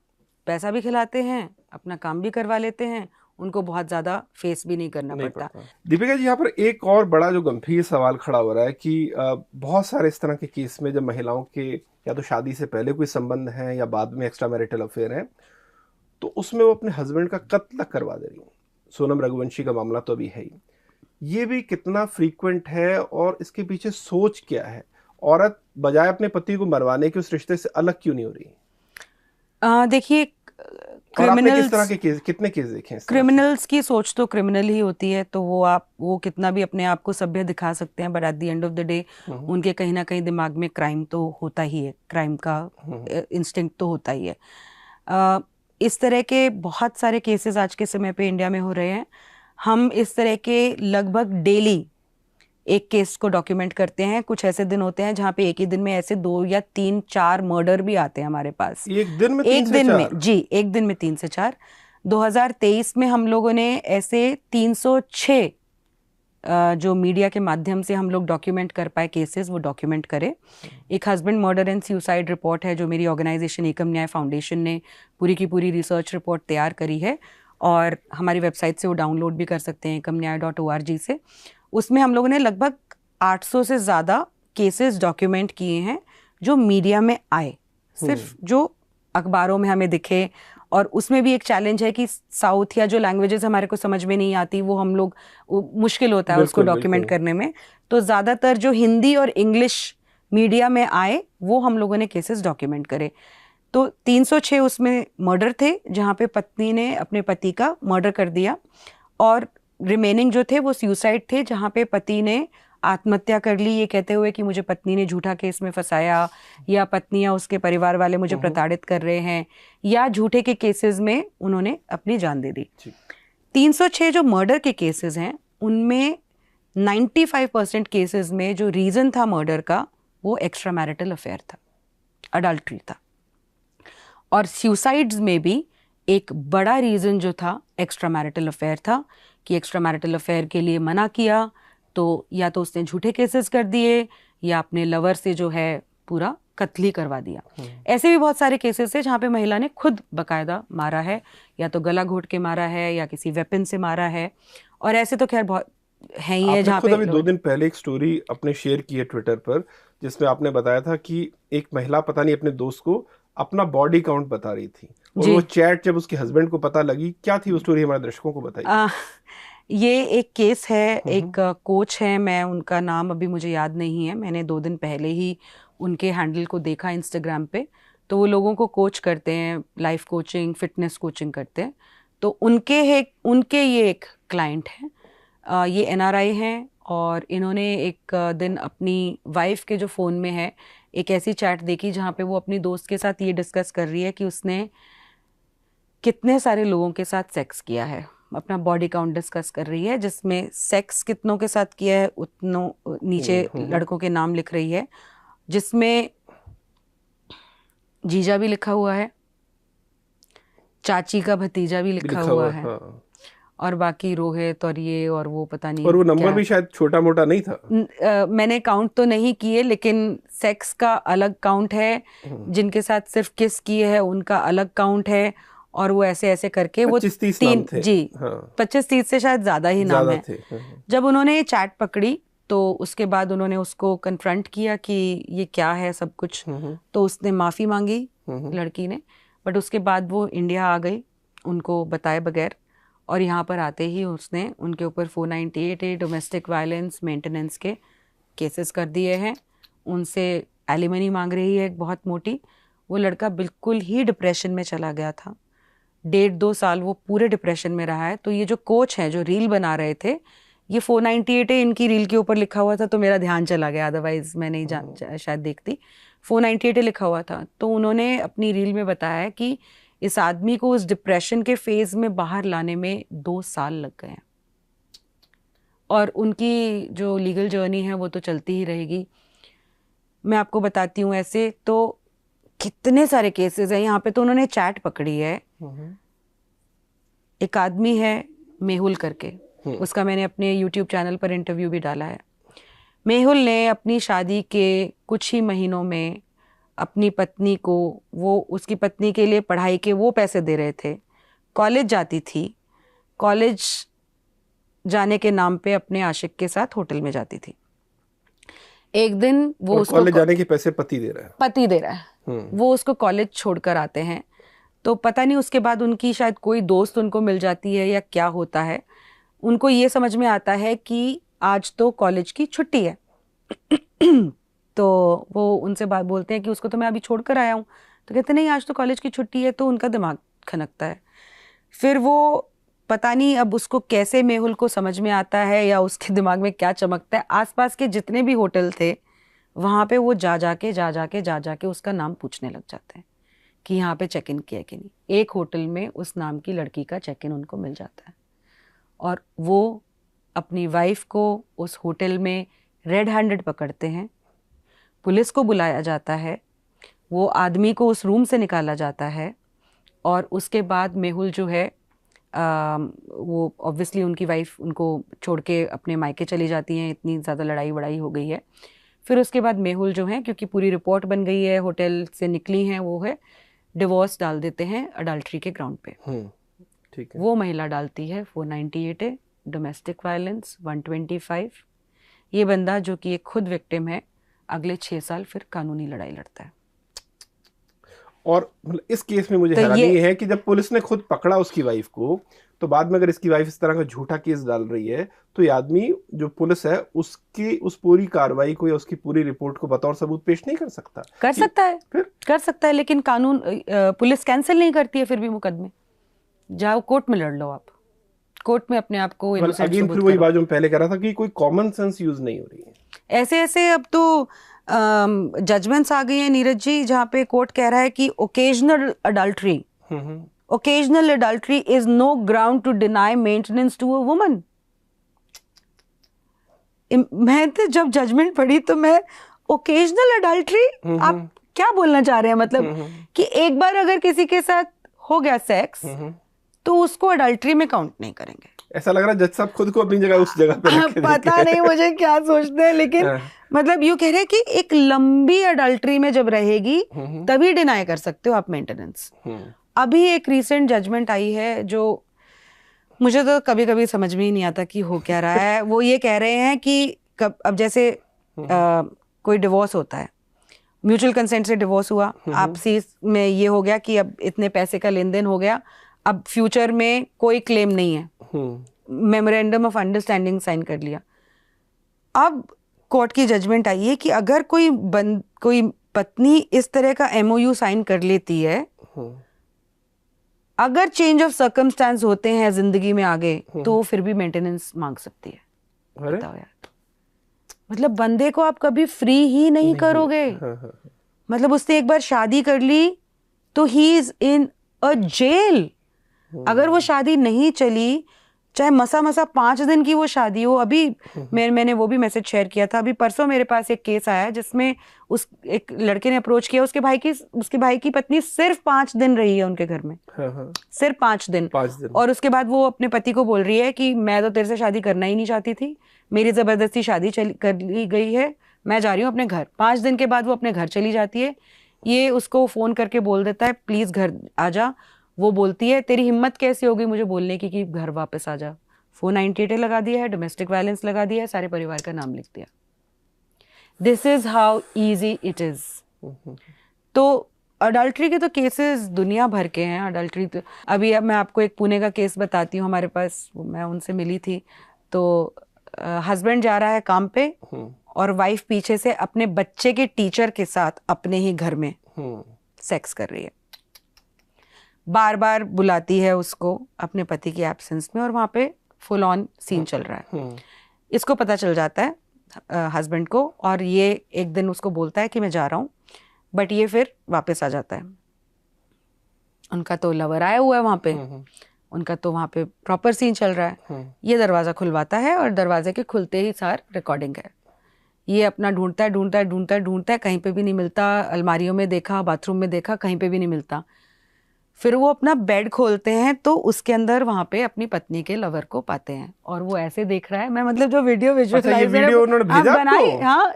पैसा भी खिलाते हैं, अपना काम भी करवा लेते हैं, उनको बहुत ज्यादा फेस भी नहीं करना पड़ता। दीपिका जी, यहाँ पर एक और बड़ा जो गंभीर सवाल खड़ा हो रहा है कि बहुत सारे इस तरह के केस में जब महिलाओं के या तो शादी से पहले कोई संबंध है या बाद में एक्स्ट्रा मैरिटल अफेयर है, तो उसमें वो अपने हस्बैंड का कत्ल करवा दे रही है। सोनम रघुवंशी का मामला तो अभी है ही। ये भी कितना फ्रीक्वेंट है और इसके पीछे सोच क्या है? औरत बजाय अपने पति को मरवाने के उस रिश्ते से अलग क्यों नहीं हो रही? देखिए, किस तरह के केस, कितने केस देखे हैं? क्रिमिनल्स की सोच तो क्रिमिनल ही होती है, तो वो कितना भी अपने आप को सभ्य दिखा सकते हैं, but at the end of the day उनके कहीं ना कहीं दिमाग में क्राइम तो होता ही है, क्राइम का इंस्टिंक्ट तो होता ही है। इस तरह के बहुत सारे केसेस आज के समय पे इंडिया में हो रहे हैं। हम इस तरह के लगभग डेली एक केस को डॉक्यूमेंट करते हैं। कुछ ऐसे दिन होते हैं जहाँ पे एक ही दिन में ऐसे 2 या 3 4 मर्डर भी आते हैं हमारे पास। एक दिन में 3 से 4। 2023 में हम लोगों ने ऐसे 306 जो मीडिया के माध्यम से हम लोग डॉक्यूमेंट कर पाए केसेस, वो डॉक्यूमेंट करे। एक husband murder and suicide report है जो मेरी ऑर्गेनाइजेशन एकम न्याय फाउंडेशन ने पूरी की पूरी रिसर्च रिपोर्ट तैयार करी है, और हमारी वेबसाइट से वो डाउनलोड भी कर सकते हैं ekamnyay.org से। उसमें हम लोगों ने लगभग 800 से ज़्यादा केसेस डॉक्यूमेंट किए हैं जो मीडिया में आए, सिर्फ जो अखबारों में हमें दिखे। और उसमें भी एक चैलेंज है कि साउथ या जो लैंग्वेजेस हमारे को समझ में नहीं आती, वो हम लोग मुश्किल होता है उसको डॉक्यूमेंट करने में। तो ज़्यादातर जो हिंदी और इंग्लिश मीडिया में आए वो हम लोगों ने केसेस डॉक्यूमेंट करे। तो 306 उसमें मर्डर थे जहाँ पे पत्नी ने अपने पति का मर्डर कर दिया, और रिमेनिंग जो थे वो सुसाइड थे जहाँ पे पति ने आत्महत्या कर ली, ये कहते हुए कि मुझे पत्नी ने झूठा केस में फंसाया, या पत्नी या उसके परिवार वाले मुझे प्रताड़ित कर रहे हैं, या झूठे के केसेस में उन्होंने अपनी जान दे दी। 306 जो मर्डर के केसेस हैं उनमें 95% केसेस में जो रीज़न था मर्डर का वो एक्स्ट्रा मैरिटल अफेयर था, अडल्ट्री था। और सुसाइड्स में भी एक बड़ा रीज़न जो था एक्स्ट्रा मैरिटल अफेयर था, कि एक्स्ट्रा मैरिटल अफेयर के लिए मना किया तो या तो उसने झूठे केसेस कर दिए या अपने लवर से जो है पूरा कत्ल ही करवा दिया। ऐसे भी बहुत सारे केसेस है जहाँ पे महिला ने खुद बकायदा मारा है, या तो गला घोट के मारा है या किसी वेपन से मारा है। और ऐसे तो खैर बहुत है ही है जहाँ पे। अभी 2 दिन पहले एक स्टोरी अपने शेयर की है ट्विटर पर, जिसमें आपने बताया था कि एक महिला पता नहीं अपने दोस्त को अपना बॉडी काउंट बता रही थी, और वो चैट जब उसके हस्बैंड को पता लगी, क्या थी वो स्टोरी, हमारे दर्शकों को बताइए। ये एक केस है, एक कोच है, मैं उनका नाम अभी मुझे याद नहीं है, मैंने 2 दिन पहले ही उनके हैंडल को देखा इंस्टाग्राम पे। तो वो लोगों को कोच करते हैं, लाइफ कोचिंग, फिटनेस कोचिंग करते हैं। तो उनके ये एक क्लाइंट हैं, ये NRI हैं, और इन्होंने एक दिन अपनी वाइफ के जो फ़ोन में है एक ऐसी चैट देखी जहाँ पे वो अपनी दोस्त के साथ ये डिस्कस कर रही है कि उसने कितने सारे लोगों के साथ सेक्स किया है, अपना बॉडी काउंट डिस्कस कर रही है, जिसमें सेक्स कितनों के साथ किया है उतनों नीचे लड़कों के नाम लिख रही है, जिसमें जीजा भी लिखा हुआ है, चाची का भतीजा भी लिखा हुआ है, हाँ। और बाकी रोहित और ये और वो पता नहीं। और वो नंबर क्या भी शायद छोटा मोटा नहीं था। मैंने काउंट तो नहीं किए, लेकिन सेक्स का अलग काउंट है, जिनके साथ सिर्फ किस किए है उनका अलग काउंट है, और वो ऐसे ऐसे करके वो 25-30 नाम थे। जी, हाँ। 25-30 से शायद ज्यादा ही नाम है। थे। जब उन्होंने ये चैट पकड़ी तो उसके बाद उन्होंने उसको कन्फ्रंट किया कि ये क्या है सब कुछ, तो उसने माफी मांगी लड़की ने, बट उसके बाद वो इंडिया आ गई उनको बताए बगैर, और यहाँ पर आते ही उसने उनके ऊपर 498 डोमेस्टिक वायलेंस मेंटेनेंस के केसेस कर दिए हैं, उनसे एलिमनी मांग रही है एक बहुत मोटी। वो लड़का बिल्कुल ही डिप्रेशन में चला गया था, 1.5-2 साल वो पूरे डिप्रेशन में रहा है। तो ये जो कोच हैं जो रील बना रहे थे, ये 498 है इनकी रील के ऊपर लिखा हुआ था, तो मेरा ध्यान चला गया, अदरवाइज मैं नहीं शायद देखती। 498 लिखा हुआ था, तो उन्होंने अपनी रील में बताया कि इस आदमी को उस डिप्रेशन के फेज में बाहर लाने में 2 साल लग गए हैं, और उनकी जो लीगल जर्नी है वो तो चलती ही रहेगी। मैं आपको बताती हूँ, ऐसे तो कितने सारे केसेस हैं यहाँ पे। तो उन्होंने चैट पकड़ी है, एक आदमी है मेहुल करके, उसका मैंने अपने YouTube चैनल पर इंटरव्यू भी डाला है। मेहुल ने अपनी शादी के कुछ ही महीनों में अपनी पत्नी को, वो उसकी पत्नी के लिए पढ़ाई के वो पैसे दे रहे थे, कॉलेज जाती थी, कॉलेज जाने के नाम पे अपने आशिक के साथ होटल में जाती थी। एक दिन वो उसको कॉलेज जाने के पैसे पति दे रहा है, वो उसको कॉलेज छोड़कर आते हैं, तो पता नहीं उसके बाद उनकी शायद कोई दोस्त उनको मिल जाती है या क्या होता है, उनको ये समझ में आता है कि आज तो कॉलेज की छुट्टी है। तो वो उनसे बात बोलते हैं कि उसको तो मैं अभी छोड़कर आया हूँ, तो कहते नहीं आज तो कॉलेज की छुट्टी है, तो उनका दिमाग खनकता है। फिर वो पता नहीं अब उसको कैसे मेहुल को समझ में आता है या उसके दिमाग में क्या चमकता है, आसपास के जितने भी होटल थे वहाँ पे वो जा जाके उसका नाम पूछने लग जाते हैं कि यहाँ पे चेक इन किया कि नहीं। एक होटल में उस नाम की लड़की का चेक इन उनको मिल जाता है, और वो अपनी वाइफ को उस होटल में रेड हैंडेड पकड़ते हैं, पुलिस को बुलाया जाता है, वो आदमी को उस रूम से निकाला जाता है, और उसके बाद मेहुल जो है वो ऑब्वियसली उनकी वाइफ उनको छोड़ के अपने मायके चली जाती हैं, इतनी ज़्यादा लड़ाई वड़ाई हो गई है। फिर उसके बाद मेहुल जो है, क्योंकि पूरी रिपोर्ट बन गई है, होटल से निकली हैं, वो है डिवोर्स डाल देते हैं अडल्ट्री के ग्राउंड पे। ठीक है। वो महिला डालती है 498 डोमेस्टिक वायलेंस 125। ये बंदा जो कि एक खुद विक्टिम है, अगले 6 साल फिर कानूनी लड़ाई लड़ता है। और इस केस में मुझे हैरानी है कि जब पुलिस ने खुद पकड़ा उसकी वाइफ को, तो बाद में अगर इसकी वाइफ इस तरह का झूठा केस डाल रही है, तो ये आदमी जो पुलिस है उसकी उस पूरी कार्रवाई को या उसकी पूरी रिपोर्ट को बतौर सबूत पेश नहीं कर सकता। कर सकता है, लेकिन कानून पुलिस कैंसिल नहीं करती है फिर भी मुकदमे। जाओ कोर्ट में लड़ लो, आप कोर्ट में अपने आप को इनोसेंट सबूत फिर वही बात जो मैं पहले कह रहा था कि कोई कॉमन सेंस यूज नहीं हो रही है। ऐसे अब तो जजमेंट्स आ गई हैं नीरज जी, जहाँ पे कोर्ट कह रहा है कि occasional adultery is no ground to deny maintenance to a woman. मैं तो जब जजमेंट पढ़ी तो मैं ओकेजनल अडल्ट्री, आप क्या बोलना चाह रहे हैं? मतलब कि एक बार अगर किसी के साथ हो गया सेक्स तो उसको अडल्ट्री में काउंट नहीं करेंगे। ऐसा लग रहा है जज साहब खुद को अपनी जगह उस जगह पे रखे पता नहीं मुझे क्या सोचते हैं, लेकिन मतलब यूँ कह रहे हैं कि एक लंबी अडल्ट्री में जब रहेगी तभी डिनाई कर सकते हो आप मेंटेनेंस। अभी एक रीसेंट जजमेंट आई है जो मुझे तो कभी कभी समझ में ही नहीं आता कि हो क्या रहा है। वो ये कह रहे हैं कि अब जैसे कोई डिवोर्स होता है, म्यूचुअल कंसेंट से डिवोर्स हुआ, आपसी में ये हो गया कि अब इतने पैसे का लेन देन हो गया, अब फ्यूचर में कोई क्लेम नहीं है, मेमोरेंडम ऑफ अंडरस्टैंडिंग साइन कर लिया। अब कोर्ट की जजमेंट आई है कि अगर कोई पत्नी इस तरह का MOU साइन कर लेती है, अगर चेंज ऑफ सर्कमस्टांस होते हैं जिंदगी में आगे, तो वो फिर भी मेंटेनेंस मांग सकती है। बताओ यार, मतलब बंदे को आप कभी फ्री ही नहीं करोगे। मतलब उसने एक बार शादी कर ली तो he is in a jail. अगर वो शादी नहीं चली चाहे मसा 5 दिन की वो शादी हो। अभी मैंने वो भी मैसेज शेयर किया था, अभी परसों मेरे पास एक केस आया जिसमें एक लड़के ने अप्रोच किया, उसके भाई की पत्नी सिर्फ 5 दिन रही है उनके घर में। हाँ। सिर्फ 5 दिन। और उसके बाद वो अपने पति को बोल रही है कि मैं तो तेरे से शादी करना ही नहीं चाहती थी, मेरी जबरदस्ती शादी कर ली गई है, मैं जा रही हूँ अपने घर। 5 दिन के बाद वो अपने घर चली जाती है। ये उसको फोन करके बोल देता है प्लीज घर आ जा। वो बोलती है तेरी हिम्मत कैसे होगी मुझे बोलने की कि घर वापस आ जा। 498 लगा दिया है, डोमेस्टिक वायलेंस लगा दिया है, सारे परिवार का नाम लिख दिया। This is how easy it is. तो अडल्ट्री के तो केसेस दुनिया भर के हैं। अडल्ट्री तो अभी अब मैं आपको एक पुणे का केस बताती हूँ, हमारे पास, मैं उनसे मिली थी। तो हस्बैंड जा रहा है काम पे और वाइफ पीछे से अपने बच्चे के टीचर के साथ अपने ही घर में सेक्स कर रही है। बार बार बुलाती है उसको अपने पति की एब्सेंस में और वहाँ पे फुल ऑन सीन चल रहा है। इसको पता चल जाता है हस्बैंड को, और ये एक दिन उसको बोलता है कि मैं जा रहा हूँ, बट ये फिर वापस आ जाता है। उनका तो लवर आया हुआ है वहाँ पे, उनका तो वहाँ पे प्रॉपर सीन चल रहा है। ये दरवाज़ा खुलवाता है और दरवाजे के खुलते ही सार रिकॉर्डिंग है। ये अपना ढूंढता है, कहीं पे भी नहीं मिलता। अलमारियों में देखा, बाथरूम में देखा, कहीं पे भी नहीं मिलता। फिर वो अपना बेड खोलते हैं तो उसके अंदर वहाँ पे अपनी पत्नी के लवर को पाते हैं और वो ऐसे देख रहा है। मैं मतलब जो वीडियो बनाई, हाँ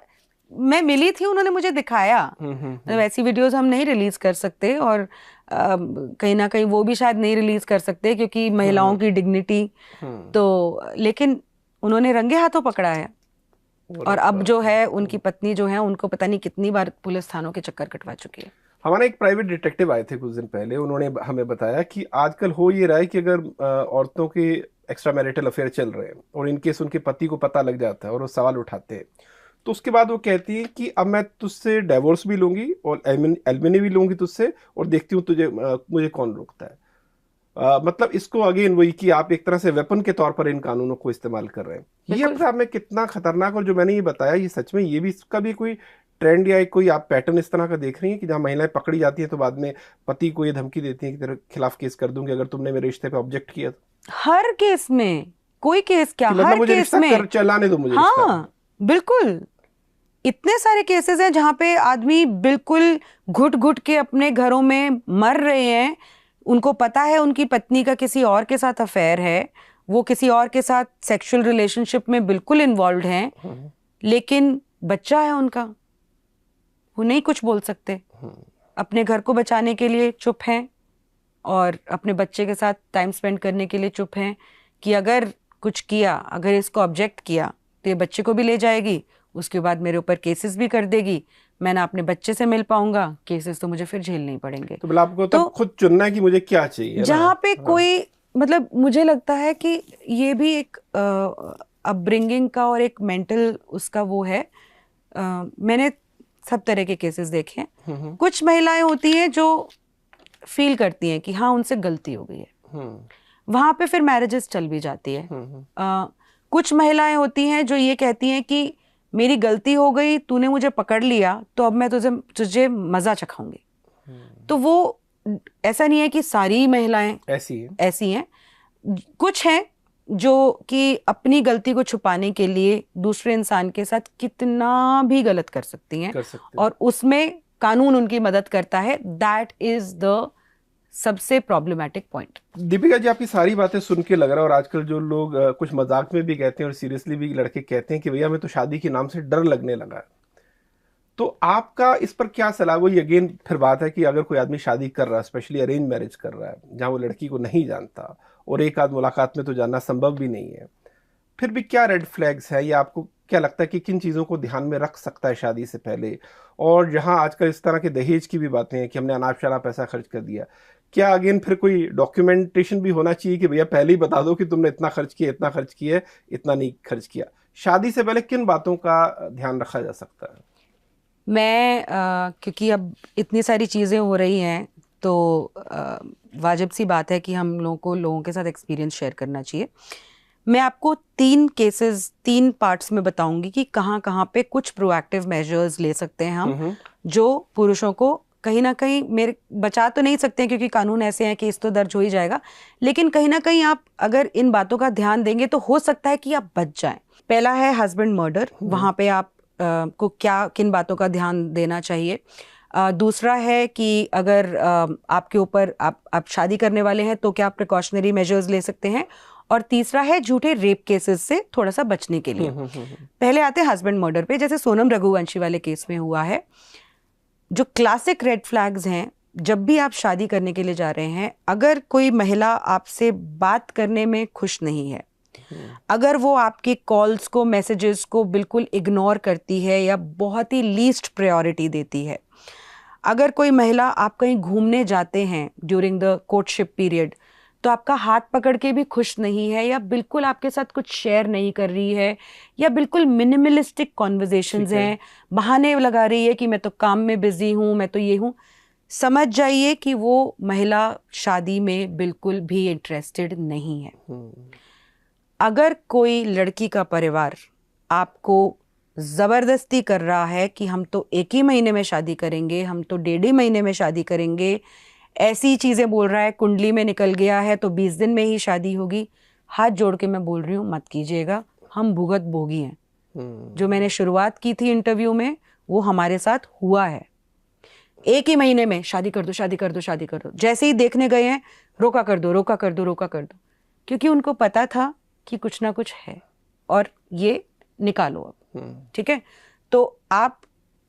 मैं मिली थी, उन्होंने मुझे दिखाया। तो वैसी वीडियोस हम नहीं रिलीज कर सकते और कहीं ना कहीं वो भी शायद नहीं रिलीज कर सकते क्योंकि महिलाओं की डिग्निटी। तो लेकिन उन्होंने रंगे हाथों पकड़ा है और अब जो है उनकी पत्नी जो है उनको पता नहीं कितनी बार पुलिस थानों के चक्कर कटवा चुकी है। हमारे एक प्राइवेट डिटेक्टिव आए थे कुछ दिन पहले, उन्होंने हमें बताया कि आजकल हो ये रहा है कि अगर औरतों के एक्स्ट्रा मैरिटल अफेयर चल रहे हैं और इनकेस उनके पति को पता लग जाता है और वो सवाल उठाते हैं, तो उसके बाद वो कहती है कि अब मैं तुझसे डिवोर्स भी लूंगी और एलिमनी भी लूंगी तुझसे, और देखती हूँ तुझे मुझे कौन रोकता है। मतलब इसको अगेन वही कि आप एक तरह से वेपन के तौर पर इन कानूनों को इस्तेमाल कर रहे हैं। ये अपने आप में कितना खतरनाक, और जो मैंने ये बताया ये सच में ये भी इसका भी कोई ट्रेंड या कोई आप पैटर्न इस तरह का देख रही हैं कि जहां महिलाएं पकड़ी जाती हैं तो बाद में पति को ये धमकी देती हैं कि तेरे खिलाफ केस कर दूंगी अगर तुमने मेरे रिश्ते पे ऑब्जेक्ट किया तो? हर केस में, कोई केस क्या, मतलब हर केस में चलाने दो मुझे। हाँ बिल्कुल, इतने सारे केसेस हैं जहां पे आदमी बिल्कुल घुट घुट के अपने घरों में मर रहे हैं। उनको पता है उनकी पत्नी का किसी और के साथ अफेयर है, वो किसी और के साथ सेक्सुअल रिलेशनशिप में बिल्कुल इन्वॉल्व हैं, लेकिन बच्चा है उनका, वो नहीं कुछ बोल सकते। अपने घर को बचाने के लिए चुप हैं और अपने बच्चे के साथ टाइम स्पेंड करने के लिए चुप हैं कि अगर कुछ किया, अगर इसको ऑब्जेक्ट किया तो ये बच्चे को भी ले जाएगी, उसके बाद मेरे ऊपर केसेस भी कर देगी, मैं ना अपने बच्चे से मिल पाऊंगा, केसेस तो मुझे फिर झेलने पड़ेंगे। तो आपको तो खुद चुनना है कि मुझे क्या चाहिए। जहाँ पे कोई मतलब मुझे लगता है कि ये भी एक अपब्रिंगिंग का और एक मेंटल उसका वो है। मैंने सब तरह के केसेस देखे हैं। कुछ महिलाएं होती हैं जो फील करती हैं कि हाँ उनसे गलती हो गई है, वहां पे फिर मैरिजेस चल भी जाती है। कुछ महिलाएं होती हैं जो ये कहती हैं कि मेरी गलती हो गई, तूने मुझे पकड़ लिया तो अब मैं तुझे मजा चखाऊंगी। तो वो ऐसा नहीं है कि सारी महिलाएं ऐसी हैं। कुछ हैं जो कि अपनी गलती को छुपाने के लिए दूसरे इंसान के साथ कितना भी गलत कर सकती हैं और उसमें कानून उनकी मदद करता है। दैट इज द सबसे प्रॉब्लमैटिक पॉइंट। दीपिका जी, आपकी सारी बातें सुन के लग रहा है, और आजकल जो लोग कुछ मजाक में भी कहते हैं और सीरियसली भी लड़के कहते हैं कि भैया मैं तो शादी के नाम से डर लगने लगा है, तो आपका इस पर क्या सलाह? वही अगेन फिर बात है कि अगर कोई आदमी शादी कर रहा है, स्पेशली अरेंज मैरिज कर रहा है जहां वो लड़की को नहीं जानता और एक आध मुलाकात में तो जानना संभव भी नहीं है, फिर भी क्या रेड फ्लैग्स है या आपको क्या लगता है कि किन चीज़ों को ध्यान में रख सकता है शादी से पहले? और जहां आजकल इस तरह के दहेज की भी बातें हैं कि हमने अनाप शनाप पैसा खर्च कर दिया, क्या अगेन फिर कोई डॉक्यूमेंटेशन भी होना चाहिए कि भैया पहले ही बता दो कि तुमने इतना खर्च किया, इतना खर्च किया, इतना नहीं खर्च किया? शादी से पहले किन बातों का ध्यान रखा जा सकता है? मैं क्योंकि अब इतनी सारी चीज़ें हो रही हैं तो वाजिब सी बात है कि हम लोगों के साथ एक्सपीरियंस शेयर करना चाहिए। मैं आपको 3 केसेस 3 पार्ट्स में बताऊंगी कि कहाँ कहाँ पे कुछ प्रोएक्टिव मेजर्स ले सकते हैं हम जो पुरुषों को कहीं ना कहीं मेरे बचा तो नहीं सकते हैं क्योंकि कानून ऐसे हैं कि केस तो दर्ज हो ही जाएगा, लेकिन कहीं ना कहीं आप अगर इन बातों का ध्यान देंगे तो हो सकता है कि आप बच जाएं। पहला है हस्बैंड मर्डर, वहां पे आप को क्या किन बातों का ध्यान देना चाहिए। दूसरा है कि अगर आपके ऊपर आप शादी करने वाले हैं तो क्या आप प्रिकॉशनरी मेजर्स ले सकते हैं। और तीसरा है झूठे रेप केसेस से थोड़ा सा बचने के लिए। पहले आते हैं हस्बैंड मर्डर पे, जैसे सोनम रघुवंशी वाले केस में हुआ है। जो क्लासिक रेड फ्लैग्स हैं, जब भी आप शादी करने के लिए जा रहे हैं, अगर कोई महिला आपसे बात करने में खुश नहीं है, अगर वो आपके कॉल्स को मैसेजेस को बिल्कुल इग्नोर करती है या बहुत ही लीस्ट प्रायोरिटी देती है, अगर कोई महिला आप कहीं घूमने जाते हैं ड्यूरिंग द कोर्टशिप पीरियड तो आपका हाथ पकड़ के भी खुश नहीं है, या बिल्कुल आपके साथ कुछ शेयर नहीं कर रही है, या बिल्कुल मिनिमलिस्टिक कॉन्वर्जेशंस हैं, बहाने लगा रही है कि मैं तो काम में बिजी हूँ, मैं तो ये हूँ, समझ जाइए कि वो महिला शादी में बिल्कुल भी इंटरेस्टेड नहीं है। अगर कोई लड़की का परिवार आपको ज़बरदस्ती कर रहा है कि हम तो 1 ही महीने में शादी करेंगे, हम तो 1.5 महीने में शादी करेंगे, ऐसी चीज़ें बोल रहा है, कुंडली में निकल गया है तो 20 दिन में ही शादी होगी, हाथ जोड़ के मैं बोल रही हूँ मत कीजिएगा। हम भुगत भोगी हैं। जो मैंने शुरुआत की थी इंटरव्यू में वो हमारे साथ हुआ है। 1 ही महीने में शादी कर दो, शादी कर दो, शादी कर दो, जैसे ही देखने गए हैं रोका कर दो, रोका कर दो, रोका कर दो, क्योंकि उनको पता था कि कुछ ना कुछ है और ये निकालो अब। ठीक है, तो आप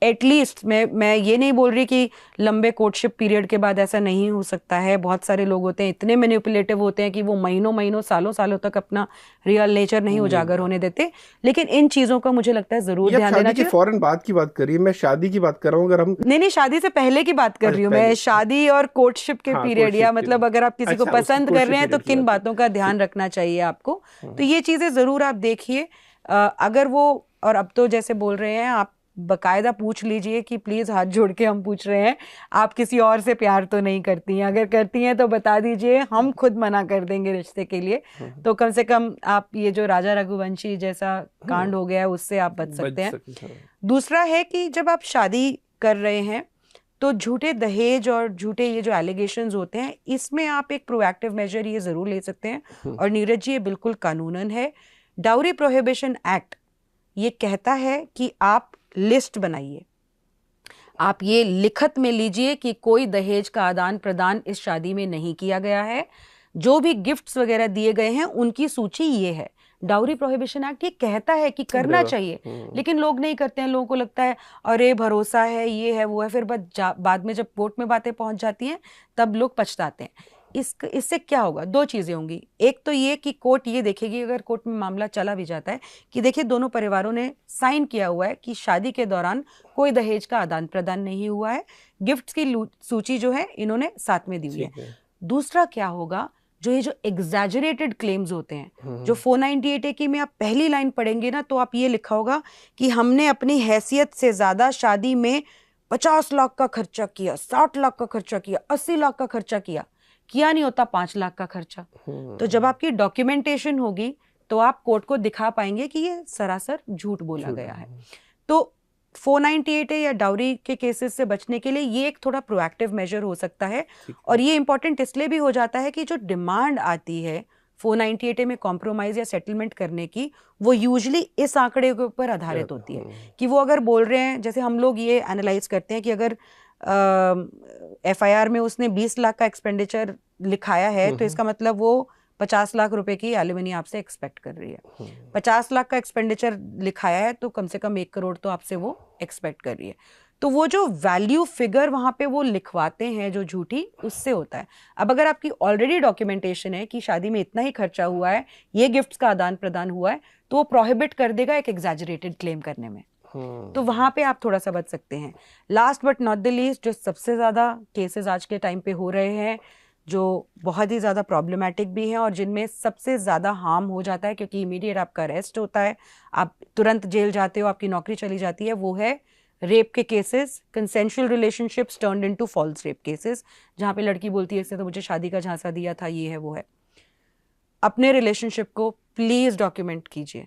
एटलीस्ट, मैं ये नहीं बोल रही कि लंबे कोर्टशिप पीरियड के बाद ऐसा नहीं हो सकता है। बहुत सारे लोग होते हैं इतने मैनिपुलेटिव होते हैं कि वो महीनों महीनों सालों सालों तक अपना रियल नेचर नहीं उजागर होने देते। लेकिन इन चीजों का मुझे लगता है जरूर ध्यान देना चाहिए। फौरन बात की बात करिए, मैं शादी की बात कर रहा हूँ। अगर हम नहीं, शादी से पहले की बात कर रही हूँ मैं, शादी और कोर्टशिप के पीरियड, या मतलब अगर आप किसी को पसंद कर रहे हैं तो किन बातों का ध्यान रखना चाहिए आपको। तो ये चीजें जरूर आप देखिए। अगर वो, और अब तो जैसे बोल रहे हैं, आप बकायदा पूछ लीजिए कि प्लीज, हाथ जोड़ के हम पूछ रहे हैं, आप किसी और से प्यार तो नहीं करती हैं? अगर करती हैं तो बता दीजिए, हम खुद मना कर देंगे रिश्ते के लिए। तो कम से कम आप ये जो राजा रघुवंशी जैसा कांड हो गया है उससे आप बच सकते हैं। दूसरा है कि जब आप शादी कर रहे हैं तो झूठे दहेज और झूठे ये जो एलिगेशंस होते हैं, इसमें आप एक प्रोएक्टिव मेजर ये जरूर ले सकते हैं। और नीरज जी, ये बिल्कुल कानूनन है। डाउरी प्रोहिबिशन एक्ट ये कहता है कि आप लिस्ट बनाइए, आप ये लिखत में लीजिए कि कोई दहेज का आदान प्रदान इस शादी में नहीं किया गया है, जो भी गिफ्ट्स वगैरह दिए गए हैं उनकी सूची ये है। डाउरी प्रोहिबिशन एक्ट ये कहता है कि करना चाहिए, लेकिन लोग नहीं करते हैं। लोगों को लगता है अरे भरोसा है, ये है, वो है, फिर बाद में जब कोर्ट में बातें पहुंच जाती हैं तब लोग पछताते हैं। इससे क्या होगा? 2 चीजें होंगी। एक तो ये कि कोर्ट ये देखेगी, अगर कोर्ट में मामला चला भी जाता है, कि देखिए दोनों परिवारों ने साइन किया हुआ है कि शादी के दौरान कोई दहेज का आदान प्रदान नहीं हुआ है, गिफ्ट्स की सूची जो है इन्होंने साथ में दी हुई है। दूसरा क्या होगा, जो एग्जैजरेटेड क्लेम्स होते हैं, जो 498A की में आप पहली लाइन पढ़ेंगे ना, तो आप ये लिखा होगा कि हमने अपनी हैसियत से ज्यादा शादी में 50 लाख का खर्चा किया, 60 लाख का खर्चा किया, 80 लाख का खर्चा किया नहीं होता 5 लाख का खर्चा। तो जब आपकी डॉक्यूमेंटेशन होगी तो आप कोर्ट को दिखा पाएंगे कि ये सरासर झूठ बोला गया है। तो 498A या डाउरी के केसेस से बचने के लिए ये एक थोड़ा प्रोएक्टिव मेजर हो सकता है। और ये इंपॉर्टेंट इसलिए भी हो जाता है कि जो डिमांड आती है 498A में कॉम्प्रोमाइज या सेटलमेंट करने की, वो यूजुअली इस आंकड़े के ऊपर आधारित होती है कि वो अगर बोल रहे हैं, जैसे हम लोग ये एनालाइज करते हैं कि अगर FIR में उसने 20 लाख का एक्सपेंडिचर लिखाया है तो इसका मतलब वो 50 लाख रुपए की एलिमनी आपसे एक्सपेक्ट कर रही है। 50 लाख का एक्सपेंडिचर लिखाया है तो कम से कम 1 करोड़ तो आपसे वो एक्सपेक्ट कर रही है। तो वो जो वैल्यू फिगर वहां पे वो लिखवाते हैं जो झूठी, उससे होता है। अब अगर आपकी ऑलरेडी डॉक्यूमेंटेशन है कि शादी में इतना ही खर्चा हुआ है, ये गिफ्ट्स का आदान प्रदान हुआ है, तो वो प्रोहिबिट कर देगा एक एग्जैजरेटेड क्लेम करने में। तो वहां पे आप थोड़ा सा बच सकते हैं। Last but not the least, जो सबसे ज्यादा केसेस आज के टाइम पे हो रहे हैं, जो बहुत ही ज्यादा प्रॉब्लमेटिक भी हैं और जिनमें सबसे ज्यादा हार्म हो जाता है क्योंकि इमीडिएट आपका अरेस्ट होता है, आप तुरंत जेल जाते हो, आपकी नौकरी चली जाती है, वो है रेप के cases, consensual relationships turned into false rape cases, जहां पे लड़की बोलती है इसने तो मुझे शादी का झांसा दिया था, ये है वो है। अपने रिलेशनशिप को प्लीज डॉक्यूमेंट कीजिए।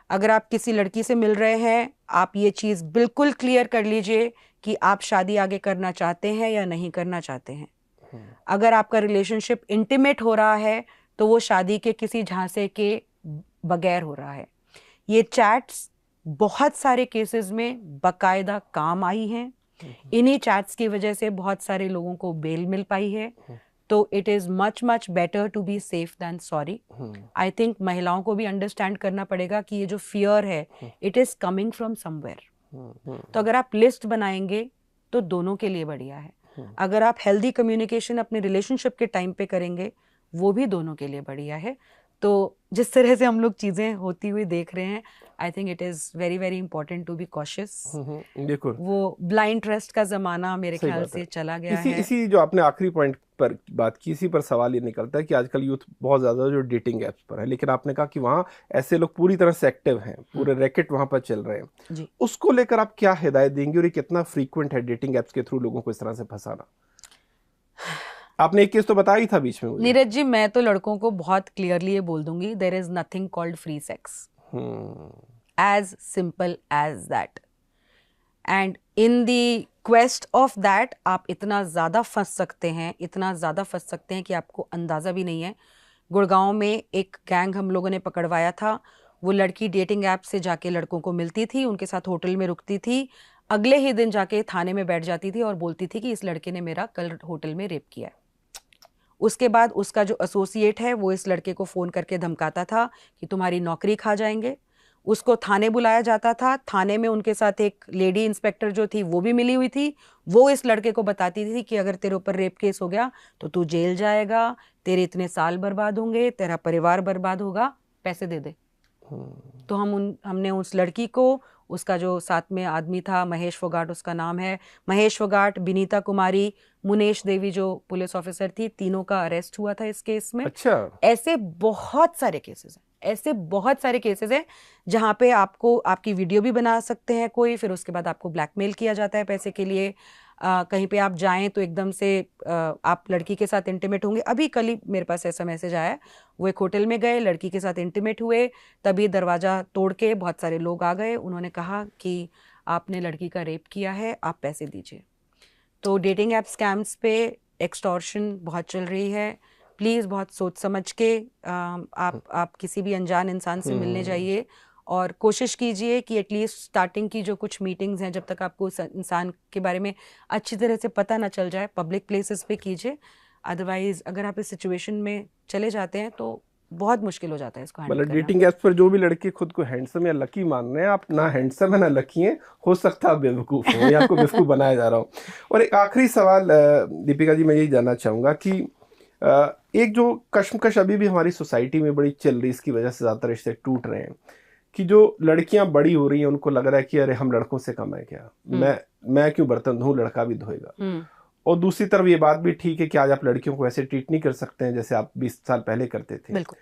अगर आप किसी लड़की से मिल रहे हैं, आप ये चीज बिल्कुल क्लियर कर लीजिए कि आप शादी आगे करना चाहते हैं या नहीं करना चाहते हैं। अगर आपका रिलेशनशिप इंटीमेट हो रहा है तो वो शादी के किसी झांसे के बगैर हो रहा है। ये चैट्स बहुत सारे केसेस में बकायदा काम आई हैं। इन्हीं चैट्स की वजह से बहुत सारे लोगों को बेल मिल पाई है। तो it is much much better to be safe than sorry. I think महिलाओं को भी अंडरस्टैंड करना पड़ेगा कि ये जो फियर है it is coming from somewhere. तो अगर आप लिस्ट बनाएंगे तो दोनों के लिए बढ़िया है। अगर आप हेल्दी कम्युनिकेशन अपने रिलेशनशिप के टाइम पे करेंगे वो भी दोनों के लिए बढ़िया है। तो जिस तरह से हम लोग चीज़ें होती हुई देख रहे हैं, I think it is very very important to be cautious. बिल्कुल, वो ब्लाइंड ट्रस्ट का ज़माना मेरे सही ख्याल बात से है। चला गया इसी है। इसी जो आपने आखिरी पॉइंट पर बात की, इसी पर सवाल ये निकलता है कि आजकल यूथ बहुत ज़्यादा जो डेटिंग ऐप्स पर है, लेकिन आपने कहा कि वहाँ ऐसे लोग पूरी तरह से एक्टिव हैं, पूरे रैकेट वहाँ पर चल रहे हैं जी। उसको लेकर आप क्या हिदायत देंगे और ये कितना फ्रीक्वेंट है डेटिंग ऐप्स के थ्रू लोगों को इस तरह से फंसाना? आपने एक केस तो बताया ही था बीच में मुझे। नीरज जी, मैं तो लड़कों को बहुत क्लियरली ये बोल दूंगी, there is nothing called free sex, as simple as that. And in the quest of that आप इतना ज़्यादा फंस सकते हैं, इतना ज़्यादा फंस सकते हैं कि आपको अंदाज़ा भी नहीं है। गुड़गांव में एक गैंग हम लोगों ने पकड़वाया था। वो लड़की डेटिंग ऐप से जाके लड़कों को मिलती थी, उनके साथ होटल में रुकती थी, अगले ही दिन जाके थाने में बैठ जाती थी और बोलती थी कि इस लड़के ने मेरा कल होटल में रेप किया है। उसके बाद उसका जो एसोसिएट है वो इस लड़के को फ़ोन करके धमकाता था कि तुम्हारी नौकरी खा जाएंगे। उसको थाने बुलाया जाता था। थाने में उनके साथ एक लेडी इंस्पेक्टर जो थी वो भी मिली हुई थी। वो इस लड़के को बताती थी कि अगर तेरे ऊपर रेप केस हो गया तो तू जेल जाएगा, तेरे इतने साल बर्बाद होंगे, तेरा परिवार बर्बाद होगा, पैसे दे दे। तो हमने उस लड़की को, उसका जो साथ में आदमी था, महेश फोगाट उसका नाम है, महेश फोगाट, बिनीता कुमारी, मुनेश देवी जो पुलिस ऑफिसर थी, तीनों का अरेस्ट हुआ था इस केस में। अच्छा, ऐसे बहुत सारे केसेस हैं, ऐसे बहुत सारे केसेस हैं जहाँ पे आपको आपकी वीडियो भी बना सकते हैं कोई, फिर उसके बाद आपको ब्लैकमेल किया जाता है पैसे के लिए। कहीं पे आप जाएं तो एकदम से आप लड़की के साथ इंटीमेट होंगे। अभी कल ही मेरे पास ऐसा मैसेज आया, वो एक होटल में गए, लड़की के साथ इंटीमेट हुए, तभी दरवाज़ा तोड़ के बहुत सारे लोग आ गए। उन्होंने कहा कि आपने लड़की का रेप किया है, आप पैसे दीजिए। तो डेटिंग ऐप स्कैम्स पे एक्सटॉर्शन बहुत चल रही है। प्लीज़ बहुत सोच समझ के आप किसी भी अनजान इंसान से मिलने जाइए और कोशिश कीजिए कि एटलीस्ट स्टार्टिंग की जो कुछ मीटिंग्स हैं, जब तक आपको उस इंसान के बारे में अच्छी तरह से पता ना चल जाए, पब्लिक प्लेसेस पे कीजिए। अदरवाइज अगर आप इस सिचुएशन में चले जाते हैं तो बहुत मुश्किल हो जाता है इसको हैंडल मतलब करना। डेटिंग ऐप्स पर जो भी लड़के खुद को हैंडसम या लकी मान रहे हैं, आप ना हैंडसम है ना लकी हैं, हो सकता है आप बेवकूफ़ हो या आपको बेवकूफ़ बनाया जा रहा हो। और एक आखिरी सवाल दीपिका जी, मैं यही जानना चाहूँगा कि एक जो कश्मकश अभी भी हमारी सोसाइटी में बड़ी चल रही, इसकी वजह से ज़्यादातर रिश्ते टूट रहे हैं, कि जो लड़कियां बड़ी हो रही हैं उनको लग रहा है कि अरे हम लड़कों से कम है क्या, मैं क्यों बर्तन धोऊं, लड़का भी धोएगा। और दूसरी तरफ ये बात भी ठीक है कि आज आप लड़कियों को ऐसे ट्रीट नहीं कर सकते हैं जैसे आप 20 साल पहले करते थे। बिल्कुल।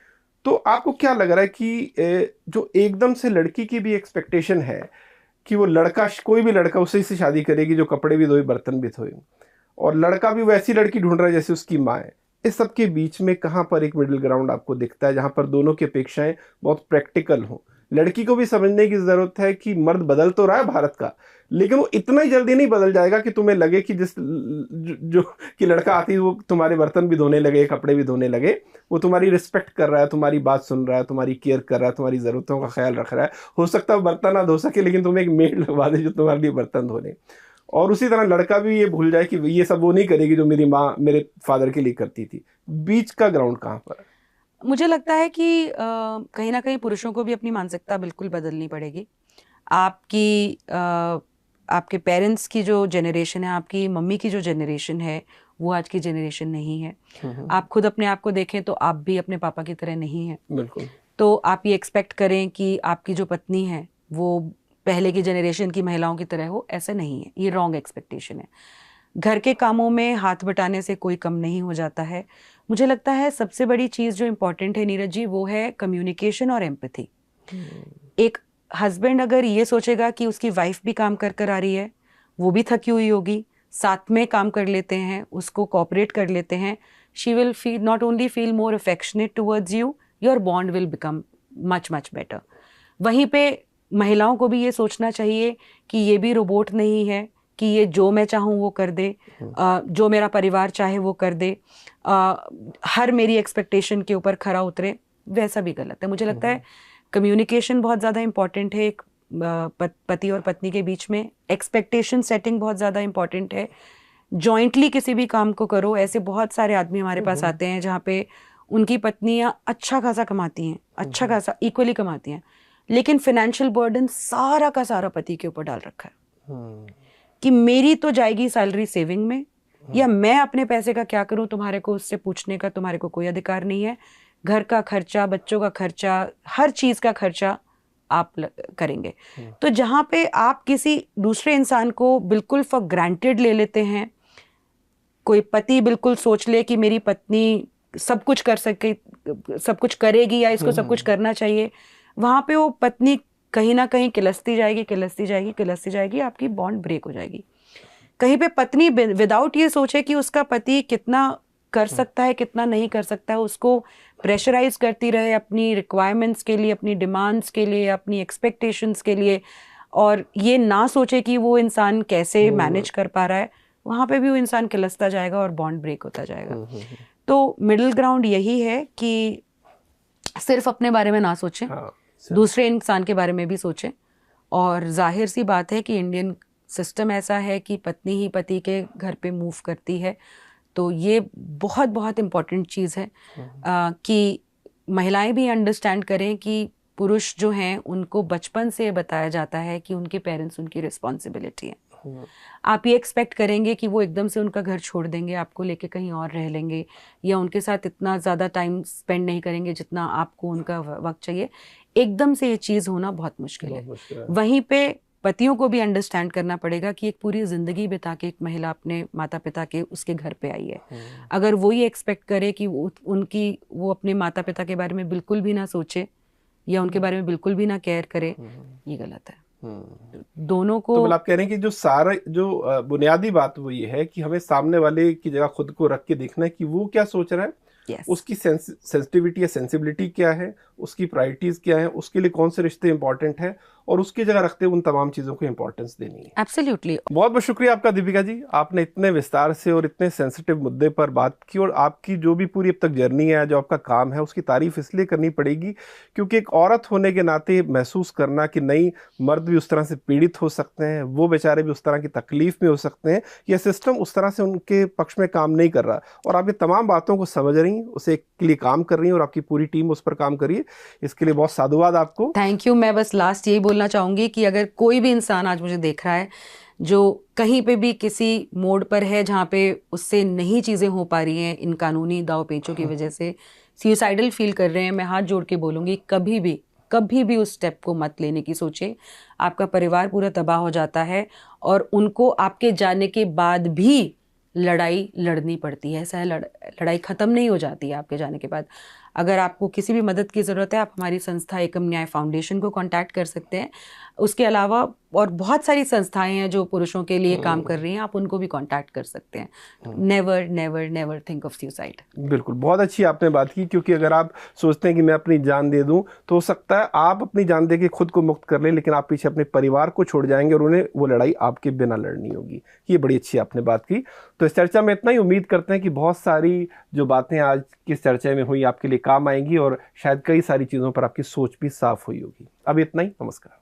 तो आपको क्या लग रहा है कि जो एकदम से लड़की की भी एक्सपेक्टेशन है कि वो लड़का, कोई भी लड़का उसी से शादी करेगी जो कपड़े भी धोए बर्तन भी धोए, और लड़का भी वैसी लड़की ढूंढ रहा है जैसे उसकी माँ है, इस सब के बीच में कहाँ पर एक मिडिल ग्राउंड आपको दिखता है जहाँ पर दोनों की अपेक्षाएं बहुत प्रैक्टिकल हों? लड़की को भी समझने की ज़रूरत है कि मर्द बदल तो रहा है भारत का, लेकिन वो इतना ही जल्दी नहीं बदल जाएगा कि तुम्हें लगे कि जो कि लड़का आती है वो तुम्हारे बर्तन भी धोने लगे, कपड़े भी धोने लगे। वो तुम्हारी रिस्पेक्ट कर रहा है, तुम्हारी बात सुन रहा है, तुम्हारी केयर कर रहा है, तुम्हारी ज़रूरतों का ख्याल रख रहा है। हो सकता है बर्तन ना धो सके, लेकिन तुम्हें एक मेड लगवा दे जो तुम्हारे लिए बर्तन धो ले। और उसी तरह लड़का भी ये भूल जाए कि ये सब वो नहीं करेगी जो मेरी माँ मेरे फादर के लिए करती थी। बीच का ग्राउंड कहाँ पर है? मुझे लगता है कि कहीं ना कहीं पुरुषों को भी अपनी मानसिकता बिल्कुल बदलनी पड़ेगी। आपके पेरेंट्स की जो जनरेशन है, आपकी मम्मी की जो जनरेशन है, वो आज की जनरेशन नहीं है। आप खुद अपने आप को देखें तो आप भी अपने पापा की तरह नहीं है। बिल्कुल। तो आप ये एक्सपेक्ट करें कि आपकी जो पत्नी है वो पहले की जनरेशन की महिलाओं की तरह हो, ऐसा नहीं है। ये रॉन्ग एक्सपेक्टेशन है। घर के कामों में हाथ बटाने से कोई कम नहीं हो जाता है। मुझे लगता है सबसे बड़ी चीज़ जो इम्पोर्टेंट है नीरज जी, वो है कम्युनिकेशन और एम्पैथी। एक हस्बैंड अगर ये सोचेगा कि उसकी वाइफ भी काम कर आ रही है, वो भी थकी हुई होगी, साथ में काम कर लेते हैं, उसको कोऑपरेट कर लेते हैं, she will feel not only feel more affectionate towards you, your bond will become much much better. वहीं पे महिलाओं को भी ये सोचना चाहिए कि ये भी रोबोट नहीं है, कि ये जो मैं चाहूँ वो कर दे, जो मेरा परिवार चाहे वो कर दे, हर मेरी एक्सपेक्टेशन के ऊपर खरा उतरे, वैसा भी गलत है। मुझे लगता है कम्युनिकेशन बहुत ज़्यादा इम्पॉर्टेंट है एक पति और पत्नी के बीच में। एक्सपेक्टेशन सेटिंग बहुत ज़्यादा इम्पॉर्टेंट है। जॉइंटली किसी भी काम को करो। ऐसे बहुत सारे आदमी हमारे पास आते हैं जहाँ पे उनकी पत्नियां अच्छा खासा कमाती हैं, अच्छा खासा इक्वली कमाती हैं, लेकिन फाइनेंशियल बर्डन सारा का सारा पति के ऊपर डाल रखा है कि मेरी तो जाएगी सैलरी सेविंग में, या मैं अपने पैसे का क्या करूं, तुम्हारे को उससे पूछने का तुम्हारे को कोई अधिकार नहीं है। घर का खर्चा, बच्चों का खर्चा, हर चीज का खर्चा आप करेंगे। तो जहाँ पे आप किसी दूसरे इंसान को बिल्कुल फॉर ग्रांटेड ले लेते हैं, कोई पति बिल्कुल सोच ले कि मेरी पत्नी सब कुछ कर सके, सब कुछ करेगी, या इसको सब कुछ करना चाहिए, वहां पे वो पत्नी कहीं ना कहीं किलसती जाएगी, आपकी बॉन्ड ब्रेक हो जाएगी। कहीं पे पत्नी विदाउट ये सोचे कि उसका पति कितना कर सकता है, कितना नहीं कर सकता है, उसको प्रेशराइज करती रहे अपनी रिक्वायरमेंट्स के लिए, अपनी डिमांड्स के लिए, अपनी एक्सपेक्टेशंस के लिए, और ये ना सोचे कि वो इंसान कैसे मैनेज कर पा रहा है, वहां पे भी वो इंसान किलसता जाएगा और बॉन्ड ब्रेक होता जाएगा। तो मिडिल ग्राउंड यही है कि सिर्फ अपने बारे में ना सोचें, दूसरे इंसान के बारे में भी सोचें। और जाहिर सी बात है कि इंडियन सिस्टम ऐसा है कि पत्नी ही पति के घर पे मूव करती है, तो ये बहुत बहुत इम्पोर्टेंट चीज़ है कि महिलाएं भी अंडरस्टैंड करें कि पुरुष जो हैं उनको बचपन से बताया जाता है कि उनके पेरेंट्स उनकी रिस्पॉन्सिबिलिटी है। आप ये एक्सपेक्ट करेंगे कि वो एकदम से उनका घर छोड़ देंगे, आपको लेके कहीं और रह लेंगे, या उनके साथ इतना ज़्यादा टाइम स्पेंड नहीं करेंगे जितना आपको उनका वक्त चाहिए। एकदम से ये चीज़ होना बहुत मुश्किल है। वहीं पे पतियों को भी अंडरस्टैंड करना पड़ेगा कि एक पूरी ज़िंदगी बिता के एक महिला अपने माता पिता के उसके घर पे आई है। अगर वो ये एक्सपेक्ट करे कि वो अपने माता पिता के बारे में बिल्कुल भी ना सोचे या उनके बारे में बिल्कुल भी ना केयर करे, ये गलत है। दोनों को, तो आप कह रहे हैं कि जो बुनियादी बात वो ये है कि हमें सामने वाले की जगह खुद को रख के देखना है कि वो क्या सोच रहा है, उसकी सेंसिटिविटी या सेंसिबिलिटी क्या है, उसकी प्रायोरिटीज क्या है, उसके लिए कौन से रिश्ते इंपॉर्टेंट है, और उसकी जगह रखते हुए उन तमाम चीजों को इंपॉर्टेंस देनी है। एब्सोल्युटली। बहुत बहुत शुक्रिया आपका दीपिका जी, आपने इतने विस्तार से और इतने सेंसिटिव मुद्दे पर बात की, और आपकी जो भी पूरी अब तक जर्नी है, जो आपका काम है, उसकी तारीफ इसलिए करनी पड़ेगी क्योंकि एक औरत होने के नाते महसूस करना कि नहीं, मर्द भी उस तरह से पीड़ित हो सकते हैं, वो बेचारे भी उस तरह की तकलीफ में हो सकते हैं, यह सिस्टम उस तरह से उनके पक्ष में काम नहीं कर रहा, और आप ये तमाम बातों को समझ रही हैं, उसे के लिए काम कर रही हैं, और आपकी पूरी टीम उस पर काम कर रही है। इसके लिए बहुत साधुवाद आपको। Thank you. मैं बस लास्ट यही बोलना चाहूंगी कि अगर कोई भी इंसान आज मुझे देख रहा है जो कहीं पे भी किसी मोड़ पर है जहाँ पे उससे नहीं चीज़ें हो पा रही हैं इन कानूनी दाव पेचों की वजह से, सुसाइडल फील कर रहे हैं, मैं हाथ जोड़ के बोलूँगी कभी भी उस स्टेप को मत लेने की सोचे। आपका परिवार पूरा तबाह हो जाता है और उनको आपके जाने के बाद भी लड़ाई लड़नी पड़ती है। ऐसा है, लड़ाई ख़त्म नहीं हो जाती है आपके जाने के बाद। अगर आपको किसी भी मदद की ज़रूरत है, आप हमारी संस्था एकम न्याय फाउंडेशन को कांटेक्ट कर सकते हैं। उसके अलावा और बहुत सारी संस्थाएं हैं जो पुरुषों के लिए काम कर रही हैं, आप उनको भी कांटेक्ट कर सकते हैं। Never never never think of suicide. बिल्कुल, बहुत अच्छी आपने बात की, क्योंकि अगर आप सोचते हैं कि मैं अपनी जान दे दूं, तो हो सकता है आप अपनी जान दे के खुद को मुक्त कर लें, लेकिन आप पीछे अपने परिवार को छोड़ जाएंगे और उन्हें वो लड़ाई आपके बिना लड़नी होगी। ये बड़ी अच्छी आपने बात की। तो इस चर्चा में इतना ही, उम्मीद करते हैं कि बहुत सारी जो बातें आज की इस चर्चा में हुई आपके लिए काम आएंगी, और शायद कई सारी चीज़ों पर आपकी सोच भी साफ हुई होगी। अब इतना ही, नमस्कार।